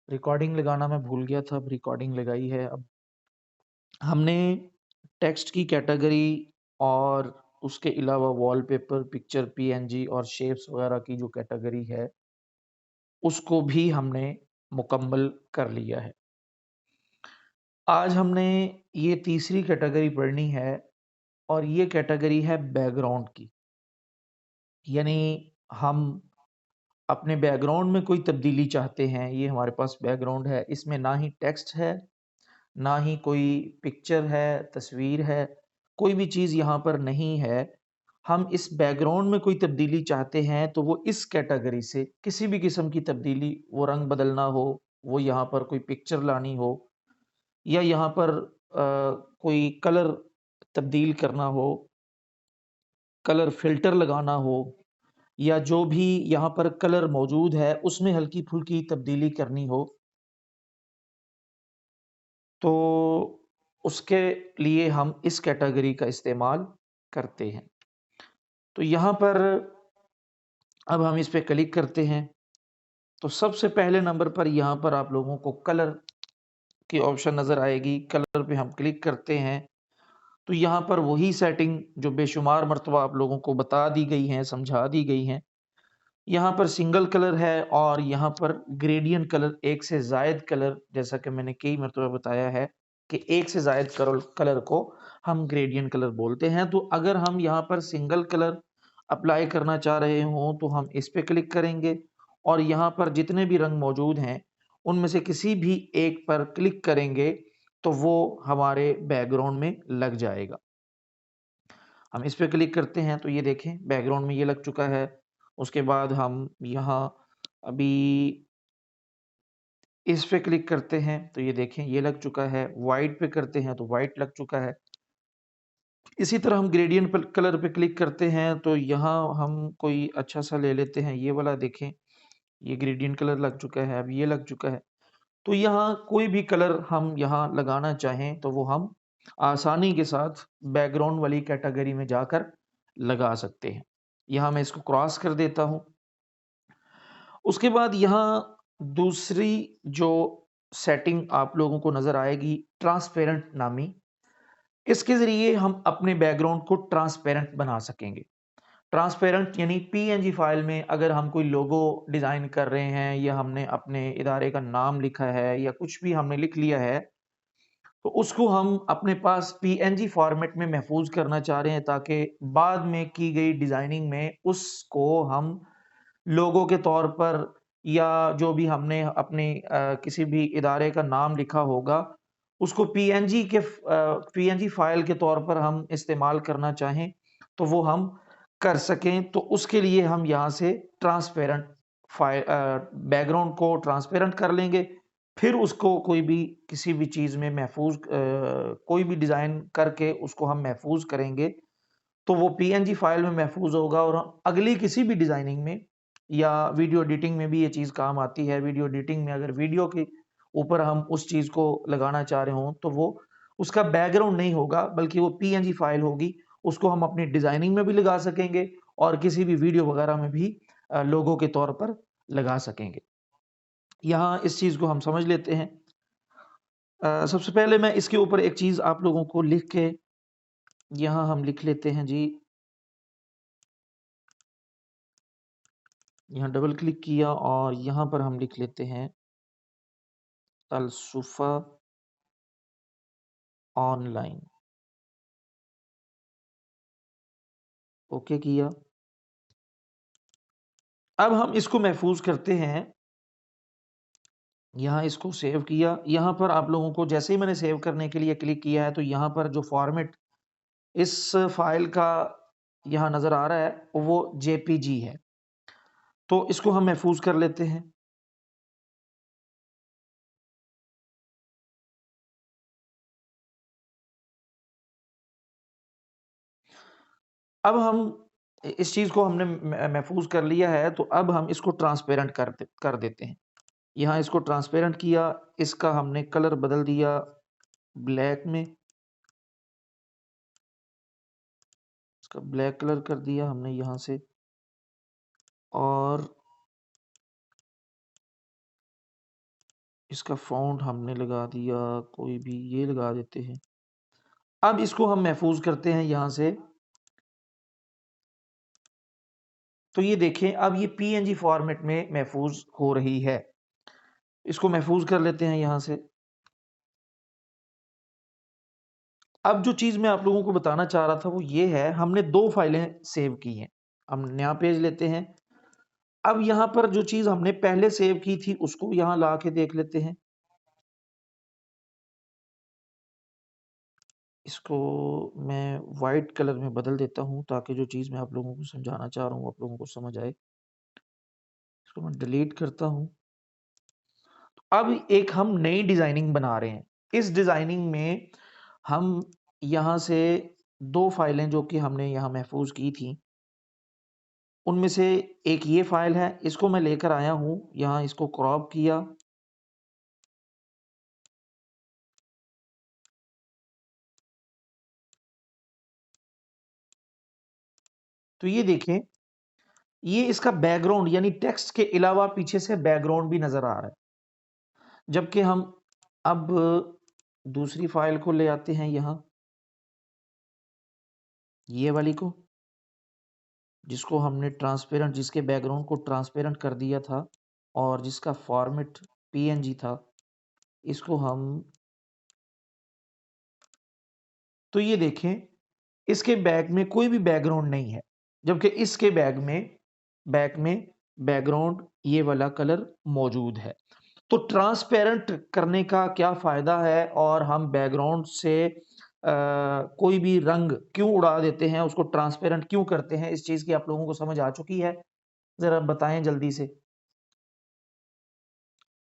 Recording लगाना मैं भूल गया था, अब रिकॉर्डिंग लगाई है। अब हमने टेक्स्ट की कैटेगरी और उसके अलावा वॉलपेपर, पिक्चर, पीएनजी और शेप्स वगैरह की जो कैटेगरी है, उसको भी हमने मुकम्मल कर लिया है। आज हमने ये तीसरी कैटेगरी पढ़नी है और ये कैटेगरी है बैकग्राउंड की। यानी हम अपने बैकग्राउंड में कोई तब्दीली चाहते हैं, ये हमारे पास बैकग्राउंड है, इसमें ना ही टेक्स्ट है, ना ही कोई पिक्चर है, तस्वीर है, कोई भी चीज़ यहाँ पर नहीं है। हम इस बैकग्राउंड में कोई तब्दीली चाहते हैं तो वो इस कैटेगरी से किसी भी किस्म की तब्दीली, वो रंग बदलना हो, वो यहाँ पर कोई पिक्चर लानी हो या यहाँ पर कोई कलर तब्दील करना हो, कलर फ़िल्टर लगाना हो या जो भी यहाँ पर कलर मौजूद है उसमें हल्की-फुल्की तब्दीली करनी हो, तो उसके लिए हम इस कैटेगरी का इस्तेमाल करते हैं। तो यहाँ पर अब हम इस पे क्लिक करते हैं, तो सबसे पहले नंबर पर यहाँ पर आप लोगों को कलर की ऑप्शन नज़र आएगी, कलर पे हम क्लिक करते हैं, तो यहाँ पर वही सेटिंग जो बेशुमार मर्तबा आप लोगों को बता दी गई हैं, समझा दी गई हैं। यहाँ पर सिंगल कलर है और यहाँ पर ग्रेडियंट कलर, एक से ज़ायद कलर, जैसा कि मैंने कई मर्तबा बताया है कि एक से ज़ायद कलर को हम ग्रेडियंट कलर बोलते हैं। तो अगर हम यहाँ पर सिंगल कलर अप्लाई करना चाह रहे हों तो हम इस पे क्लिक करेंगे और यहाँ पर जितने भी रंग मौजूद हैं उनमें से किसी भी एक पर क्लिक करेंगे तो वो हमारे बैकग्राउंड में लग जाएगा। हम इस पे क्लिक करते हैं तो ये देखें बैकग्राउंड में ये लग चुका है। उसके बाद हम यहाँ अभी इस पे क्लिक करते हैं तो ये देखें ये लग चुका है। व्हाइट पे करते हैं तो व्हाइट लग चुका है। इसी तरह हम ग्रेडियंट पर कलर पे क्लिक करते हैं तो यहाँ हम कोई अच्छा सा ले लेते हैं, ये वाला देखें, ये ग्रेडियंट कलर लग चुका है, अब ये लग चुका है। तो यहाँ कोई भी कलर हम यहाँ लगाना चाहें तो वो हम आसानी के साथ बैकग्राउंड वाली कैटेगरी में जाकर लगा सकते हैं। यहाँ मैं इसको क्रॉस कर देता हूँ। उसके बाद यहाँ दूसरी जो सेटिंग आप लोगों को नज़र आएगी, ट्रांसपेरेंट नामी। इसके ज़रिए हम अपने बैकग्राउंड को ट्रांसपेरेंट बना सकेंगे। ट्रांसपेरेंट यानी पीएनजी फाइल में अगर हम कोई लोगो डिज़ाइन कर रहे हैं या हमने अपने इदारे का नाम लिखा है या कुछ भी हमने लिख लिया है, तो उसको हम अपने पास पीएनजी फॉर्मेट में महफूज करना चाह रहे हैं ताकि बाद में की गई डिज़ाइनिंग में उसको हम लोगो के तौर पर या जो भी हमने अपने किसी भी इदारे का नाम लिखा होगा, उसको पीएनजी फाइल के तौर पर हम इस्तेमाल करना चाहें, तो वो हम कर सकें। तो उसके लिए हम यहाँ से ट्रांसपेरेंट बैकग्राउंड को ट्रांसपेरेंट कर लेंगे। फिर उसको कोई भी किसी भी चीज़ में कोई भी डिज़ाइन करके उसको हम महफूज़ करेंगे, तो वो पीएनजी फाइल में महफूज़ होगा और अगली किसी भी डिज़ाइनिंग में या वीडियो एडिटिंग में भी ये चीज़ काम आती है। वीडियो एडिटिंग में अगर वीडियो के ऊपर हम उस चीज़ को लगाना चाह रहे हों, तो वो उसका बैकग्राउंड नहीं होगा, बल्कि वो पीएनजी फाइल होगी। उसको हम अपनी डिज़ाइनिंग में भी लगा सकेंगे और किसी भी वीडियो वगैरह में भी लोगो के तौर पर लगा सकेंगे। यहाँ इस चीज़ को हम समझ लेते हैं। सबसे पहले मैं इसके ऊपर एक चीज़ आप लोगों को लिख के यहाँ हम लिख लेते हैं जी। यहाँ डबल क्लिक किया और यहाँ पर हम लिख लेते हैं अलसुफ़ा ऑनलाइन। ओके किया। अब हम इसको महफूज़ करते हैं। यहाँ इसको सेव किया। यहाँ पर आप लोगों को जैसे ही मैंने सेव करने के लिए क्लिक किया है, तो यहाँ पर जो फ़ॉर्मेट इस फ़ाइल का यहाँ नज़र आ रहा है, वो जेपीजी है। तो इसको हम महफूज़ कर लेते हैं। अब हम इस चीज़ को हमने महफूज़ कर लिया है, तो अब हम इसको ट्रांसपेरेंट कर देते हैं। यहाँ इसको ट्रांसपेरेंट किया, इसका हमने कलर बदल दिया ब्लैक में। इसका ब्लैक कलर कर दिया हमने यहाँ से और इसका फ़ॉन्ट हमने लगा दिया, कोई भी ये लगा देते हैं। अब इसको हम महफूज करते हैं यहाँ से। तो ये देखें, अब ये पीएनजी फॉर्मेट में महफूज हो रही है। इसको महफूज कर लेते हैं यहाँ से। अब जो चीज़ मैं आप लोगों को बताना चाह रहा था वो ये है, हमने 2 फाइलें सेव की हैं। हम नया पेज लेते हैं। अब यहाँ पर जो चीज़ हमने पहले सेव की थी उसको यहाँ ला के देख लेते हैं। इसको मैं वाइट कलर में बदल देता हूँ ताकि जो चीज़ मैं आप लोगों को समझाना चाह रहा हूँ आप लोगों को समझ आए। इसको मैं डिलीट करता हूँ। अब एक हम नई डिज़ाइनिंग बना रहे हैं। इस डिज़ाइनिंग में हम यहाँ से 2 फाइलें जो कि हमने यहाँ महफूज की थी, उनमें से एक ये फाइल है, इसको मैं लेकर आया हूँ, यहाँ इसको क्रॉप किया। तो ये देखें, ये इसका बैकग्राउंड यानी टेक्स्ट के अलावा पीछे से बैकग्राउंड भी नज़र आ रहा है। जबकि हम अब दूसरी फाइल को ले आते हैं यहाँ, ये वाली को, जिसको हमने ट्रांसपेरेंट, जिसके बैकग्राउंड को ट्रांसपेरेंट कर दिया था और जिसका फॉर्मेट पीएनजी था, इसको हम। तो ये देखें, इसके बैक में कोई भी बैकग्राउंड नहीं है, जबकि इसके बैक में बैकग्राउंड ये वाला कलर मौजूद है। तो ट्रांसपेरेंट करने का क्या फ़ायदा है और हम बैकग्राउंड से कोई भी रंग क्यों उड़ा देते हैं, उसको ट्रांसपेरेंट क्यों करते हैं, इस चीज़ की आप लोगों को समझ आ चुकी है? ज़रा बताएं जल्दी से।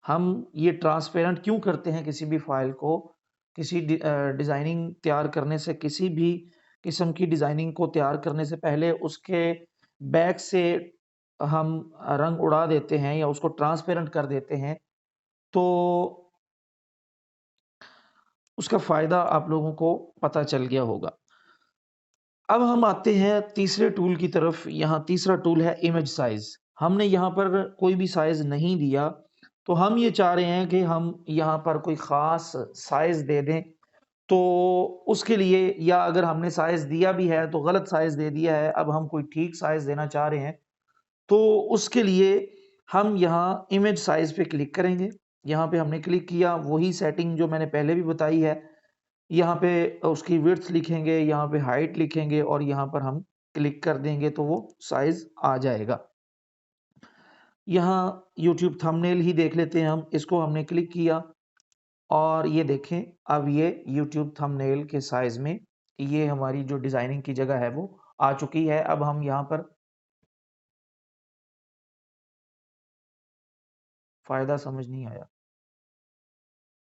हम ये ट्रांसपेरेंट क्यों करते हैं किसी भी फाइल को, किसी डिज़ाइनिंग तैयार करने से, किसी भी किस्म की डिज़ाइनिंग को तैयार करने से पहले उसके बैक से हम रंग उड़ा देते हैं या उसको ट्रांसपेरेंट कर देते हैं, तो उसका फ़ायदा आप लोगों को पता चल गया होगा। अब हम आते हैं तीसरे टूल की तरफ। यहाँ तीसरा टूल है इमेज साइज़। हमने यहाँ पर कोई भी साइज़ नहीं दिया, तो हम ये चाह रहे हैं कि हम यहाँ पर कोई ख़ास साइज़ दे दें। तो उसके लिए, या अगर हमने साइज़ दिया भी है तो गलत साइज़ दे दिया है, अब हम कोई ठीक साइज़ देना चाह रहे हैं, तो उसके लिए हम यहाँ इमेज साइज़ पे क्लिक करेंगे। यहाँ पे हमने क्लिक किया, वही सेटिंग जो मैंने पहले भी बताई है। यहाँ पे उसकी विड्थ लिखेंगे, यहाँ पे हाइट लिखेंगे और यहाँ पर हम क्लिक कर देंगे तो वो साइज़ आ जाएगा। यहाँ यूट्यूब थंबनेल ही देख लेते हैं हम, इसको हमने क्लिक किया और ये देखें, अब ये यूट्यूब थंबनेल के साइज़ में ये हमारी जो डिज़ाइनिंग की जगह है वो आ चुकी है। अब हम यहाँ पर फ़ायदा समझ नहीं आया।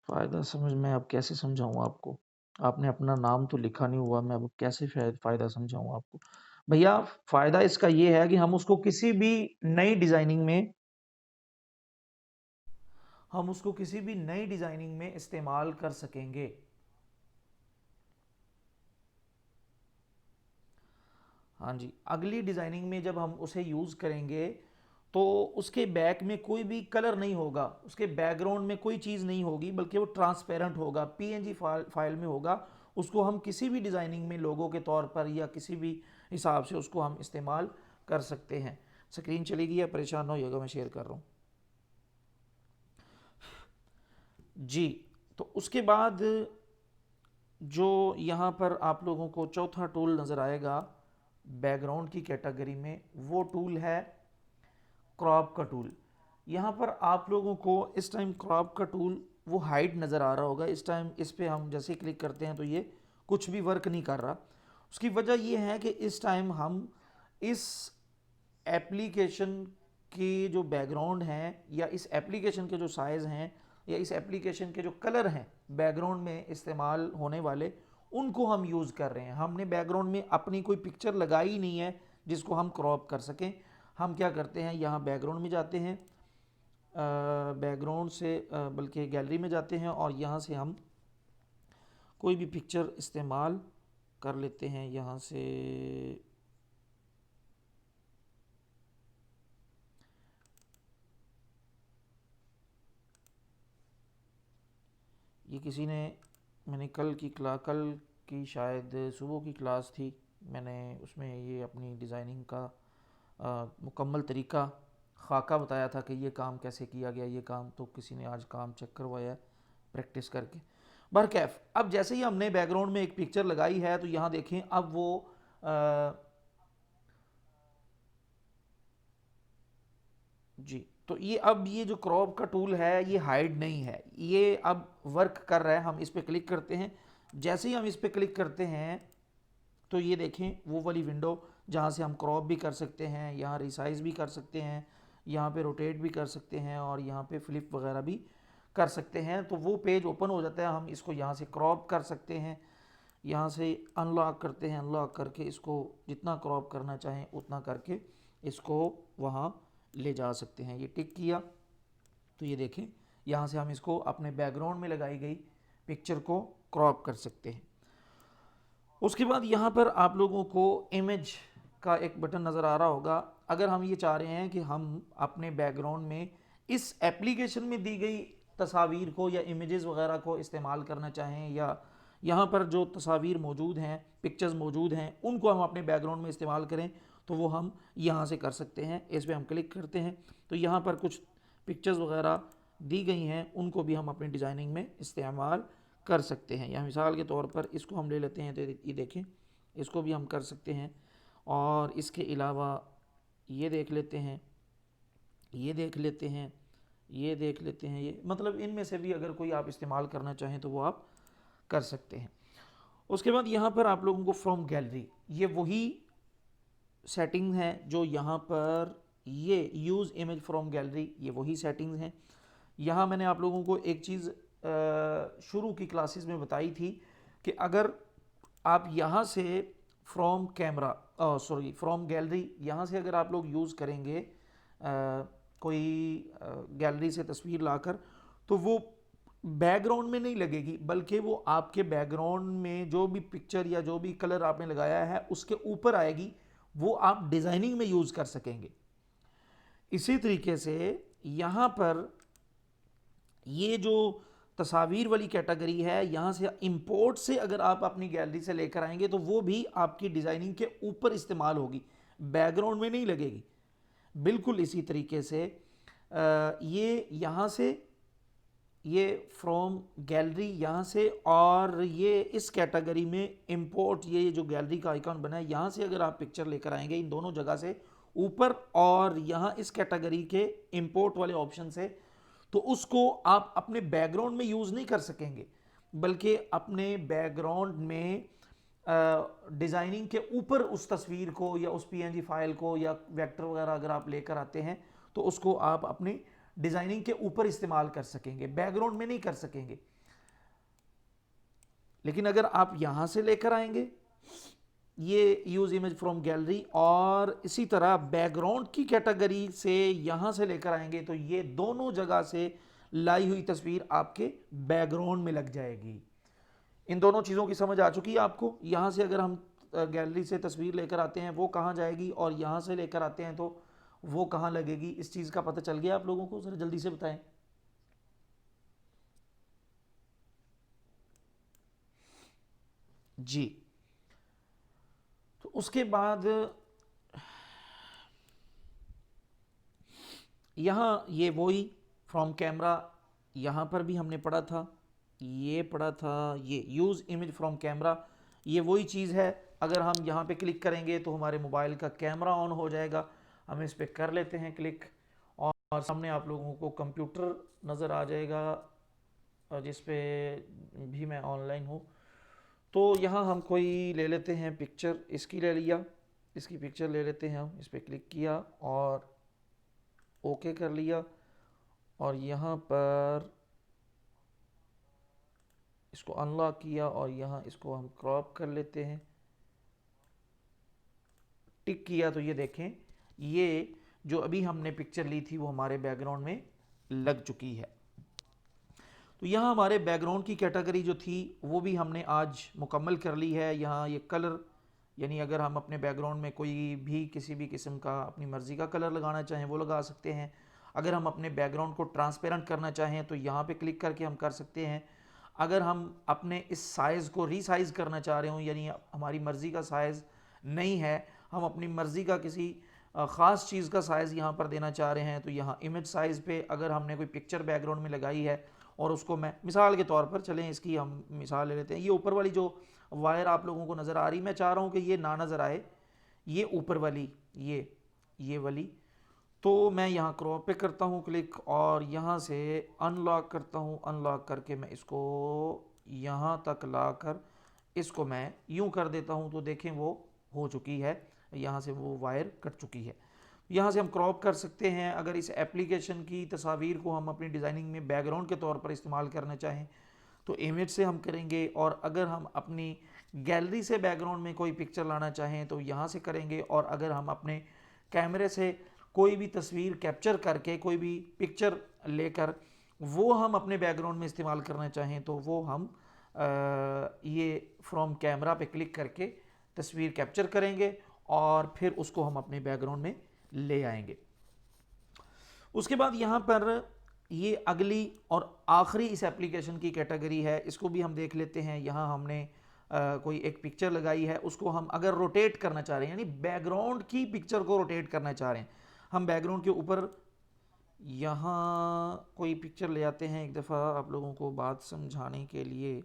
फ़ायदा समझ मैं अब कैसे समझाऊँ आपको? आपने अपना नाम तो लिखा नहीं हुआ, मैं अब कैसे फ़ायदा समझाऊँ आपको? भैया, फ़ायदा इसका ये है कि हम उसको किसी भी नई डिज़ाइनिंग में इस्तेमाल कर सकेंगे। हाँ जी, अगली डिज़ाइनिंग में जब हम उसे यूज़ करेंगे तो उसके बैक में कोई भी कलर नहीं होगा, उसके बैकग्राउंड में कोई चीज़ नहीं होगी, बल्कि वो ट्रांसपेरेंट होगा, पीएनजी फाइल में होगा। उसको हम किसी भी डिज़ाइनिंग में लोगो के तौर पर या किसी भी हिसाब से उसको हम इस्तेमाल कर सकते हैं। स्क्रीन चली गई है, परेशान ना होइएगा, मैं शेयर कर रहा हूँ जी। तो उसके बाद जो यहाँ पर आप लोगों को चौथा टूल नज़र आएगा बैकग्राउंड की कैटेगरी में, वो टूल है क्रॉप का टूल। यहाँ पर आप लोगों को इस टाइम क्रॉप का टूल वो हाइड नज़र आ रहा होगा। इस टाइम इस पे हम जैसे ही क्लिक करते हैं तो ये कुछ भी वर्क नहीं कर रहा। उसकी वजह ये है कि इस टाइम हम इस एप्लीकेशन की जो बैकग्राउंड हैं या इस एप्लीकेशन के जो साइज़ हैं या इस एप्लीकेशन के जो कलर हैं बैकग्राउंड में इस्तेमाल होने वाले, उनको हम यूज़ कर रहे हैं। हमने बैकग्राउंड में अपनी कोई पिक्चर लगाई ही नहीं है जिसको हम क्रॉप कर सकें। हम क्या करते हैं, यहाँ बैकग्राउंड में जाते हैं, बैकग्राउंड से बल्कि गैलरी में जाते हैं और यहाँ से हम कोई भी पिक्चर इस्तेमाल कर लेते हैं। यहाँ से ये किसी ने, मैंने कल की शायद सुबह की क्लास थी, मैंने उसमें ये अपनी डिज़ाइनिंग का मुकम्मल तरीका खाका बताया था कि ये काम कैसे किया गया, ये काम तो किसी ने आज काम चेक करवाया प्रैक्टिस करके। बहरकैफ अब जैसे ही हमने बैकग्राउंड में एक पिक्चर लगाई है तो यहाँ देखें अब वो जी, तो ये अब ये जो क्रॉप का टूल है ये हाइड नहीं है, ये अब वर्क कर रहा है। हम इस पर क्लिक करते हैं, जैसे ही हम इस पर क्लिक करते हैं तो ये देखें वो वाली विंडो जहाँ से हम क्रॉप भी कर सकते हैं, यहाँ रिसाइज भी कर सकते हैं, यहाँ पे रोटेट भी कर सकते हैं और यहाँ पे फ्लिप वगैरह भी कर सकते हैं। तो वो पेज ओपन हो जाता है, हम इसको यहाँ से क्रॉप कर सकते हैं, यहाँ से अनलॉक करते हैं, अनलॉक करके इसको जितना क्रॉप करना चाहें उतना करके इसको वहाँ ले जा सकते हैं। ये टिक किया तो ये देखें यहाँ से हम इसको अपने बैकग्राउंड में लगाई गई पिक्चर को क्रॉप कर सकते हैं। उसके बाद यहाँ पर आप लोगों को इमेज का एक बटन नज़र आ रहा होगा। अगर हम ये चाह रहे हैं कि हम अपने बैकग्राउंड में इस एप्लीकेशन में दी गई तस्वीर को या इमेजेस वगैरह को इस्तेमाल करना चाहें, या यहाँ पर जो तस्वीर मौजूद हैं, पिक्चर्स मौजूद हैं, उनको हम अपने बैकग्राउंड में इस्तेमाल करें तो वो हम यहाँ से कर सकते हैं। इस पर हम क्लिक करते हैं तो यहाँ पर कुछ पिक्चर्स वगैरह दी गई हैं, उनको भी हम अपनी डिज़ाइनिंग में इस्तेमाल कर सकते हैं। या मिसाल के तौर पर इसको हम ले लेते हैं तो ये देखें, इसको भी हम कर सकते हैं। और इसके अलावा ये देख लेते हैं, ये देख लेते हैं, ये देख लेते हैं, ये मतलब इनमें से भी अगर कोई आप इस्तेमाल करना चाहें तो वो आप कर सकते हैं। उसके बाद यहाँ पर आप लोगों को फ्रॉम गैलरी, ये वही सेटिंग है जो यहाँ पर ये यूज़ इमेज फ्रॉम गैलरी, ये वही सेटिंग्स हैं। यहाँ मैंने आप लोगों को एक चीज़ शुरू की क्लासेस में बताई थी कि अगर आप यहाँ से from camera sorry from gallery यहाँ से अगर आप लोग यूज़ करेंगे कोई गैलरी से तस्वीर लाकर, तो वो बैकग्राउंड में नहीं लगेगी, बल्कि वो आपके बैकग्राउंड में जो भी पिक्चर या जो भी कलर आपने लगाया है उसके ऊपर आएगी, वो आप डिज़ाइनिंग में यूज़ कर सकेंगे। इसी तरीके से यहाँ पर ये जो तस्वीर वाली कैटेगरी है, यहाँ से इंपोर्ट से अगर आप अपनी गैलरी से लेकर आएंगे तो वो भी आपकी डिज़ाइनिंग के ऊपर इस्तेमाल होगी, बैकग्राउंड में नहीं लगेगी। बिल्कुल इसी तरीके से ये यहाँ से, ये फ्रॉम गैलरी यहाँ से, और ये इस कैटेगरी में इंपोर्ट, ये जो गैलरी का आइकॉन बना है यहाँ से अगर आप पिक्चर लेकर आएंगे इन दोनों जगह से ऊपर और यहाँ इस कैटेगरी के इंपोर्ट वाले ऑप्शन से, तो उसको आप अपने बैकग्राउंड में यूज़ नहीं कर सकेंगे, बल्कि अपने बैकग्राउंड में डिज़ाइनिंग के ऊपर उस तस्वीर को या उस पीएनजी फाइल को या वेक्टर वगैरह अगर आप लेकर आते हैं तो उसको आप अपनी डिज़ाइनिंग के ऊपर इस्तेमाल कर सकेंगे, बैकग्राउंड में नहीं कर सकेंगे। लेकिन अगर आप यहाँ से लेकर आएंगे ये यूज़ इमेज फ्रॉम गैलरी, और इसी तरह बैकग्राउंड की कैटेगरी से यहाँ से लेकर आएंगे तो ये दोनों जगह से लाई हुई तस्वीर आपके बैकग्राउंड में लग जाएगी। इन दोनों चीज़ों की समझ आ चुकी है आपको। यहाँ से अगर हम गैलरी से तस्वीर लेकर आते हैं वो कहाँ जाएगी, और यहाँ से लेकर आते हैं तो वो कहाँ लगेगी, इस चीज़ का पता चल गया आप लोगों को? ज़रा जल्दी से बताएं। जी, तो उसके बाद यहाँ ये वही फ्रॉम कैमरा, यहाँ पर भी हमने पढ़ा था, ये पढ़ा था, ये यूज़ इमेज फ्रॉम कैमरा, ये वही चीज़ है। अगर हम यहाँ पे क्लिक करेंगे तो हमारे मोबाइल का कैमरा ऑन हो जाएगा। हम इस पर कर लेते हैं क्लिक, और सामने आप लोगों को कंप्यूटर नज़र आ जाएगा जिस पे भी मैं ऑनलाइन हूँ। तो यहाँ हम कोई ले लेते हैं पिक्चर, इसकी ले लिया, इसकी पिक्चर ले लेते हैं हम, इस पर क्लिक किया और ओके कर लिया, और यहाँ पर इसको अनलॉक किया और यहाँ इसको हम क्रॉप कर लेते हैं, टिक किया तो ये देखें ये जो अभी हमने पिक्चर ली थी वो हमारे बैकग्राउंड में लग चुकी है। तो यहाँ हमारे बैकग्राउंड की कैटेगरी जो थी वो भी हमने आज मुकम्मल कर ली है। यहाँ ये कलर, यानी अगर हम अपने बैकग्राउंड में कोई भी किसी भी किस्म का अपनी मर्ज़ी का कलर लगाना चाहें वो लगा सकते हैं। अगर हम अपने बैकग्राउंड को ट्रांसपेरेंट करना चाहें तो यहाँ पे क्लिक करके हम कर सकते हैं। अगर हम अपने इस साइज़ को रीसाइज़ करना चाह रहे हो, यानी हमारी मर्ज़ी का साइज़ नहीं है, हम अपनी मर्ज़ी का किसी ख़ास चीज़ का साइज़ यहाँ पर देना चाह रहे हैं, तो यहाँ इमेज साइज़ पे अगर हमने कोई पिक्चर बैकग्राउंड में लगाई है और उसको मैं मिसाल के तौर पर, चलें इसकी हम मिसाल ले लेते हैं, ये ऊपर वाली जो वायर आप लोगों को नज़र आ रही, मैं चाह रहा हूँ कि ये ना नज़र आए, ये ऊपर वाली, ये वाली, तो मैं यहाँ क्रॉप पे करता हूँ क्लिक और यहाँ से अनलॉक करता हूँ। अनलॉक करके मैं इसको यहाँ तक लाकर इसको मैं यूँ कर देता हूँ, तो देखें वो हो चुकी है, यहाँ से वो वायर कट चुकी है। यहाँ से हम क्रॉप कर सकते हैं। अगर इस एप्लीकेशन की तस्वीर को हम अपनी डिज़ाइनिंग में बैकग्राउंड के तौर पर इस्तेमाल करना चाहें तो इमेज से हम करेंगे, और अगर हम अपनी गैलरी से बैकग्राउंड में कोई पिक्चर लाना चाहें तो यहाँ से करेंगे, और अगर हम अपने कैमरे से कोई भी तस्वीर कैप्चर करके कोई भी पिक्चर लेकर वो हम अपने बैकग्राउंड में इस्तेमाल करना चाहें तो वो हम ये फ्रॉम कैमरा पे क्लिक करके तस्वीर कैप्चर करेंगे और फिर उसको हम अपने बैकग्राउंड में ले आएंगे। उसके बाद यहाँ पर ये अगली और आखिरी इस एप्लीकेशन की कैटेगरी है, इसको भी हम देख लेते हैं। यहाँ हमने कोई एक पिक्चर लगाई है, उसको हम अगर रोटेट करना चाह रहे हैं, यानी बैकग्राउंड की पिक्चर को रोटेट करना चाह रहे हैं, हम बैकग्राउंड के ऊपर यहाँ कोई पिक्चर ले आते हैं एक दफ़ा आप लोगों को बात समझाने के लिए।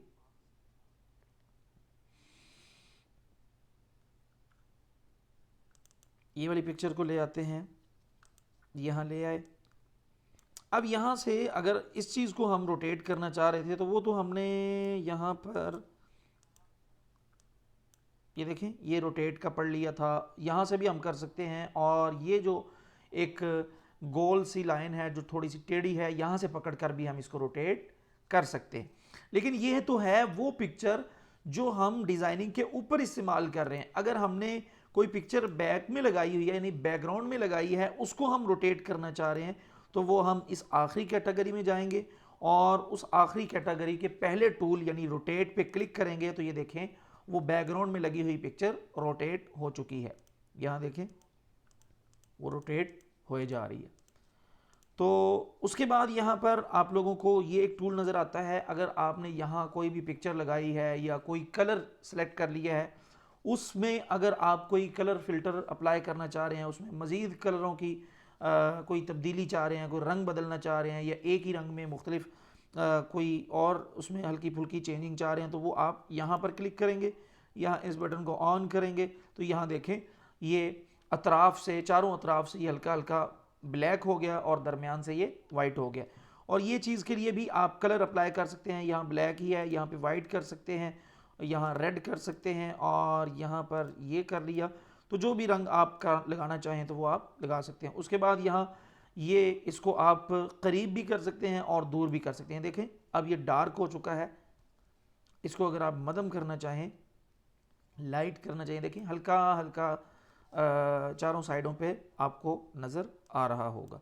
ये वाली पिक्चर को ले आते हैं, यहाँ ले आए। अब यहाँ से अगर इस चीज़ को हम रोटेट करना चाह रहे थे तो वो तो हमने यहाँ पर ये देखें ये रोटेट का पढ़ लिया था, यहाँ से भी हम कर सकते हैं। और ये जो एक गोल सी लाइन है जो थोड़ी सी टेढ़ी है, यहाँ से पकड़ कर भी हम इसको रोटेट कर सकते हैं। लेकिन ये तो है वो पिक्चर जो हम डिज़ाइनिंग के ऊपर इस्तेमाल कर रहे हैं। अगर हमने कोई पिक्चर बैक में लगाई हुई है, यानी बैकग्राउंड में लगाई है, उसको हम रोटेट करना चाह रहे हैं, तो वो हम इस आखिरी कैटेगरी में जाएंगे और उस आखिरी कैटेगरी के पहले टूल यानी रोटेट पे क्लिक करेंगे, तो ये देखें वो बैकग्राउंड में लगी हुई पिक्चर रोटेट हो चुकी है। यहाँ देखें वो रोटेट होए जा रही है। तो उसके बाद यहाँ पर आप लोगों को ये एक टूल नज़र आता है, अगर आपने यहाँ कोई भी पिक्चर लगाई है या कोई कलर सेलेक्ट कर लिया है, उसमें अगर आप कोई कलर फिल्टर अप्लाई करना चाह रहे हैं, उसमें मज़ीद कलरों की कोई तब्दीली चाह रहे हैं, कोई रंग बदलना चाह रहे हैं, या एक ही रंग में मुख्तलिफ कोई और उसमें हल्की फुल्की चेंजिंग चाह रहे हैं, तो वो आप यहाँ पर क्लिक करेंगे, यहाँ इस बटन को ऑन करेंगे तो यहाँ देखें ये अतराफ़ से, चारों अतराफ़ से ये हल्का हल्का ब्लैक हो गया और दरमियान से ये वाइट हो गया। और ये चीज़ के लिए भी आप कलर अप्लाई कर सकते हैं, यहाँ ब्लैक ही है, यहाँ पे वाइट कर सकते हैं, यहाँ रेड कर सकते हैं, और यहाँ पर ये कर लिया। तो जो भी रंग आप का लगाना चाहें तो वो आप लगा सकते हैं। उसके बाद यहाँ ये इसको आप करीब भी कर सकते हैं और दूर भी कर सकते हैं। देखें अब ये डार्क हो चुका है, इसको अगर आप मदम करना चाहें, लाइट करना चाहिए, देखिए हल्का हल्का चारों साइडों पे आपको नज़र आ रहा होगा।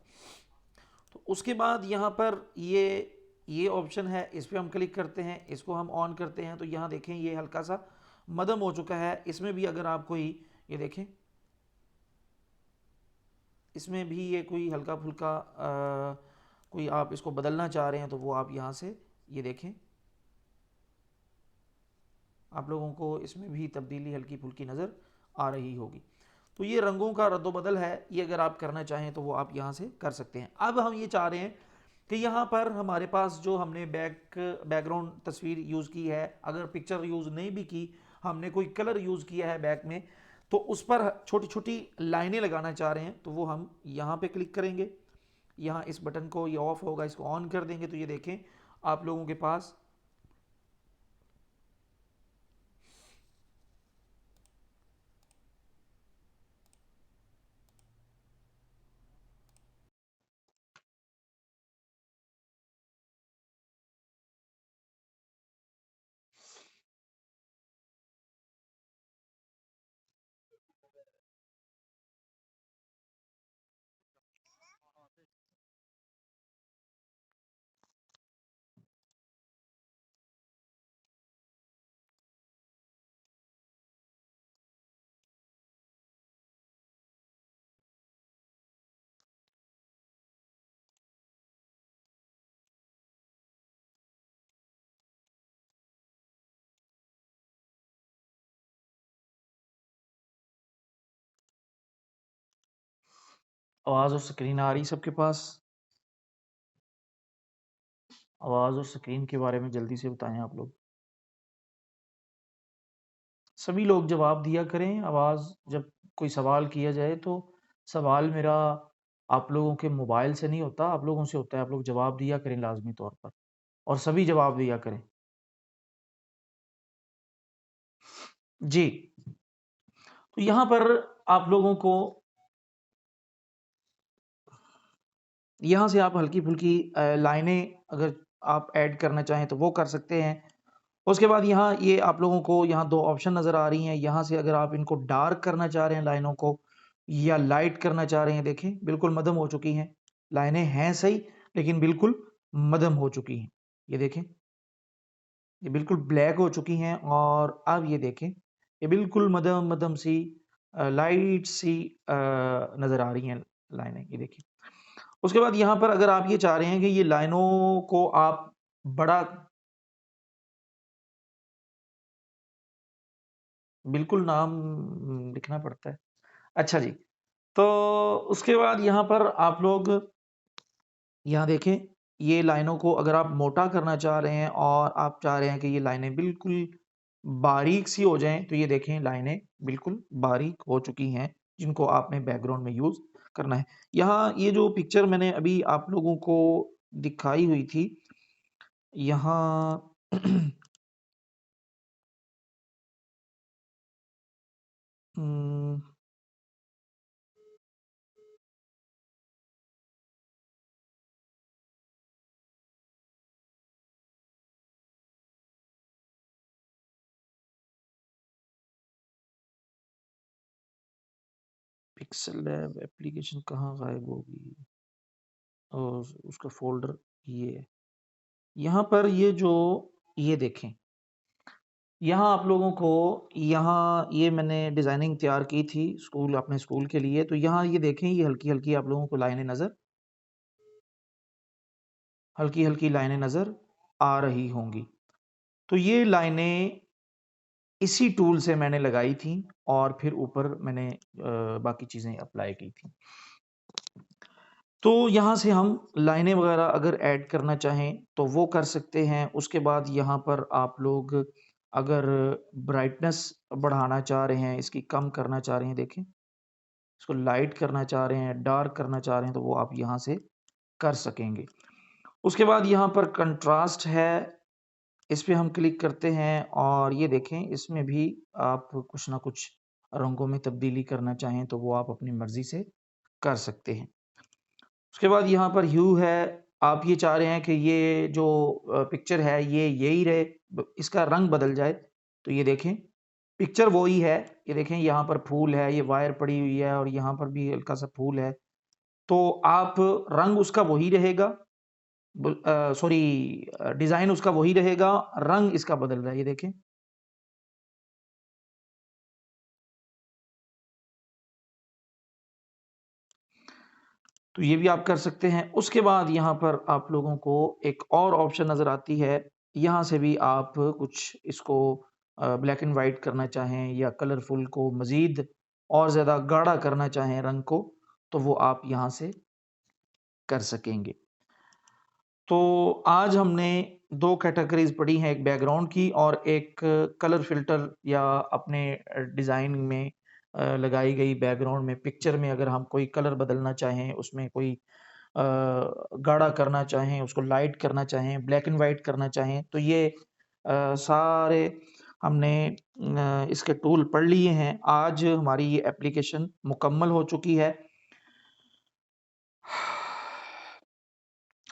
तो उसके बाद यहाँ पर ये ऑप्शन है, इस पर हम क्लिक करते हैं, इसको हम ऑन करते हैं, तो यहाँ देखें ये हल्का सा मदम हो चुका है। इसमें भी अगर आप कोई ये देखें, इसमें भी ये कोई हल्का फुल्का कोई आप इसको बदलना चाह रहे हैं तो वो आप यहाँ से ये देखें, आप लोगों को इसमें भी तब्दीली हल्की फुल्की नज़र आ रही होगी। तो ये रंगों का रद्दबदल है, ये अगर आप करना चाहें तो वो आप यहाँ से कर सकते हैं। अब हम ये चाह रहे हैं कि यहाँ पर हमारे पास जो हमने बैकग्राउंड तस्वीर यूज़ की है, अगर पिक्चर यूज़ नहीं भी की, हमने कोई कलर यूज़ किया है बैक में, तो उस पर छोटी छोटी लाइनें लगाना चाह रहे हैं, तो वो हम यहाँ पे क्लिक करेंगे। यहाँ इस बटन को, ये ऑफ होगा, इसको ऑन कर देंगे तो ये देखें आप लोगों के पास आवाज़ और स्क्रीन आ रही सबके पास? आवाज़ और स्क्रीन के बारे में जल्दी से बताएं आप लोग। सभी लोग जवाब दिया करें। आवाज़ जब कोई सवाल किया जाए तो सवाल मेरा आप लोगों के मोबाइल से नहीं होता, आप लोगों से होता है। आप लोग जवाब दिया करें लाजमी तौर पर, और सभी जवाब दिया करें। जी, तो यहाँ पर आप लोगों को यहाँ से आप हल्की-फुल्की लाइनें अगर आप ऐड करना चाहें तो वो कर सकते हैं। उसके बाद यहाँ ये आप लोगों को यहाँ 2 ऑप्शन नज़र आ रही हैं। यहाँ से अगर आप इनको डार्क करना चाह रहे हैं लाइनों को, या लाइट करना चाह रहे हैं, देखें बिल्कुल मद्धम हो चुकी हैं। लाइनें हैं सही, लेकिन बिल्कुल मद्धम हो चुकी हैं। ये देखें, ये बिल्कुल ब्लैक हो चुकी हैं, और अब ये देखें, ये बिल्कुल मद्धम-मद्धम सी लाइट सी नज़र आ रही हैं लाइनें, ये देखिए। उसके बाद यहाँ पर अगर आप ये चाह रहे हैं कि ये लाइनों को आप बड़ा, बिल्कुल नाम लिखना पड़ता है। अच्छा जी, तो उसके बाद यहाँ पर आप लोग यहाँ देखें, ये लाइनों को अगर आप मोटा करना चाह रहे हैं और आप चाह रहे हैं कि ये लाइनें बिल्कुल बारीक सी हो जाएँ, तो ये देखें लाइनें बिल्कुल बारीक हो चुकी हैं, जिनको आपने बैकग्राउंड में यूज़ करना है। यहाँ ये जो पिक्चर मैंने अभी आप लोगों को दिखाई हुई थी, यहाँ उम, पिक्सेल लैब एप्लीकेशन कहाँ गायब हो गई? और उसका फ़ोल्डर ये है। यहाँ पर ये जो ये देखें, यहाँ आप लोगों को यहाँ ये मैंने डिज़ाइनिंग तैयार की थी स्कूल अपने स्कूल के लिए, तो यहाँ ये देखें, ये हल्की-हल्की आप लोगों को लाइनें नज़र हल्की-हल्की लाइनें नज़र आ रही होंगी। तो ये लाइनें इसी टूल से मैंने लगाई थी, और फिर ऊपर मैंने बाकी चीज़ें अप्लाई की थी। तो यहाँ से हम लाइनें वगैरह अगर ऐड करना चाहें तो वो कर सकते हैं। उसके बाद यहाँ पर आप लोग अगर ब्राइटनेस बढ़ाना चाह रहे हैं, इसकी कम करना चाह रहे हैं, देखें, इसको लाइट करना चाह रहे हैं, डार्क करना चाह रहे हैं, तो वो आप यहाँ से कर सकेंगे। उसके बाद यहाँ पर कंट्रास्ट है, इस पे हम क्लिक करते हैं, और ये देखें, इसमें भी आप कुछ ना कुछ रंगों में तब्दीली करना चाहें तो वो आप अपनी मर्ज़ी से कर सकते हैं। उसके बाद यहाँ पर ह्यू है, आप ये चाह रहे हैं कि ये जो पिक्चर है ये यही रहे, इसका रंग बदल जाए, तो ये देखें, पिक्चर वो ही है। ये देखें, यहाँ पर फूल है, ये वायर पड़ी हुई है, और यहाँ पर भी हल्का सा फूल है, तो आप रंग उसका वही रहेगा, सॉरी, डिज़ाइन उसका वही रहेगा, रंग इसका बदल रहा है, ये देखें। तो ये भी आप कर सकते हैं। उसके बाद यहाँ पर आप लोगों को एक और ऑप्शन नज़र आती है, यहाँ से भी आप कुछ इसको ब्लैक एंड वाइट करना चाहें, या कलरफुल को मज़ीद और ज़्यादा गाढ़ा करना चाहें रंग को, तो वो आप यहाँ से कर सकेंगे। तो आज हमने 2 कैटेगरीज़ पढ़ी हैं, एक बैकग्राउंड की और एक कलर फ़िल्टर, या अपने डिज़ाइन में लगाई गई बैकग्राउंड में, पिक्चर में अगर हम कोई कलर बदलना चाहें, उसमें कोई गाढ़ा करना चाहें, उसको लाइट करना चाहें, ब्लैक एंड व्हाइट करना चाहें, तो ये सारे हमने इसके टूल पढ़ लिए हैं। आज हमारी ये एप्लीकेशन मुकम्मल हो चुकी है।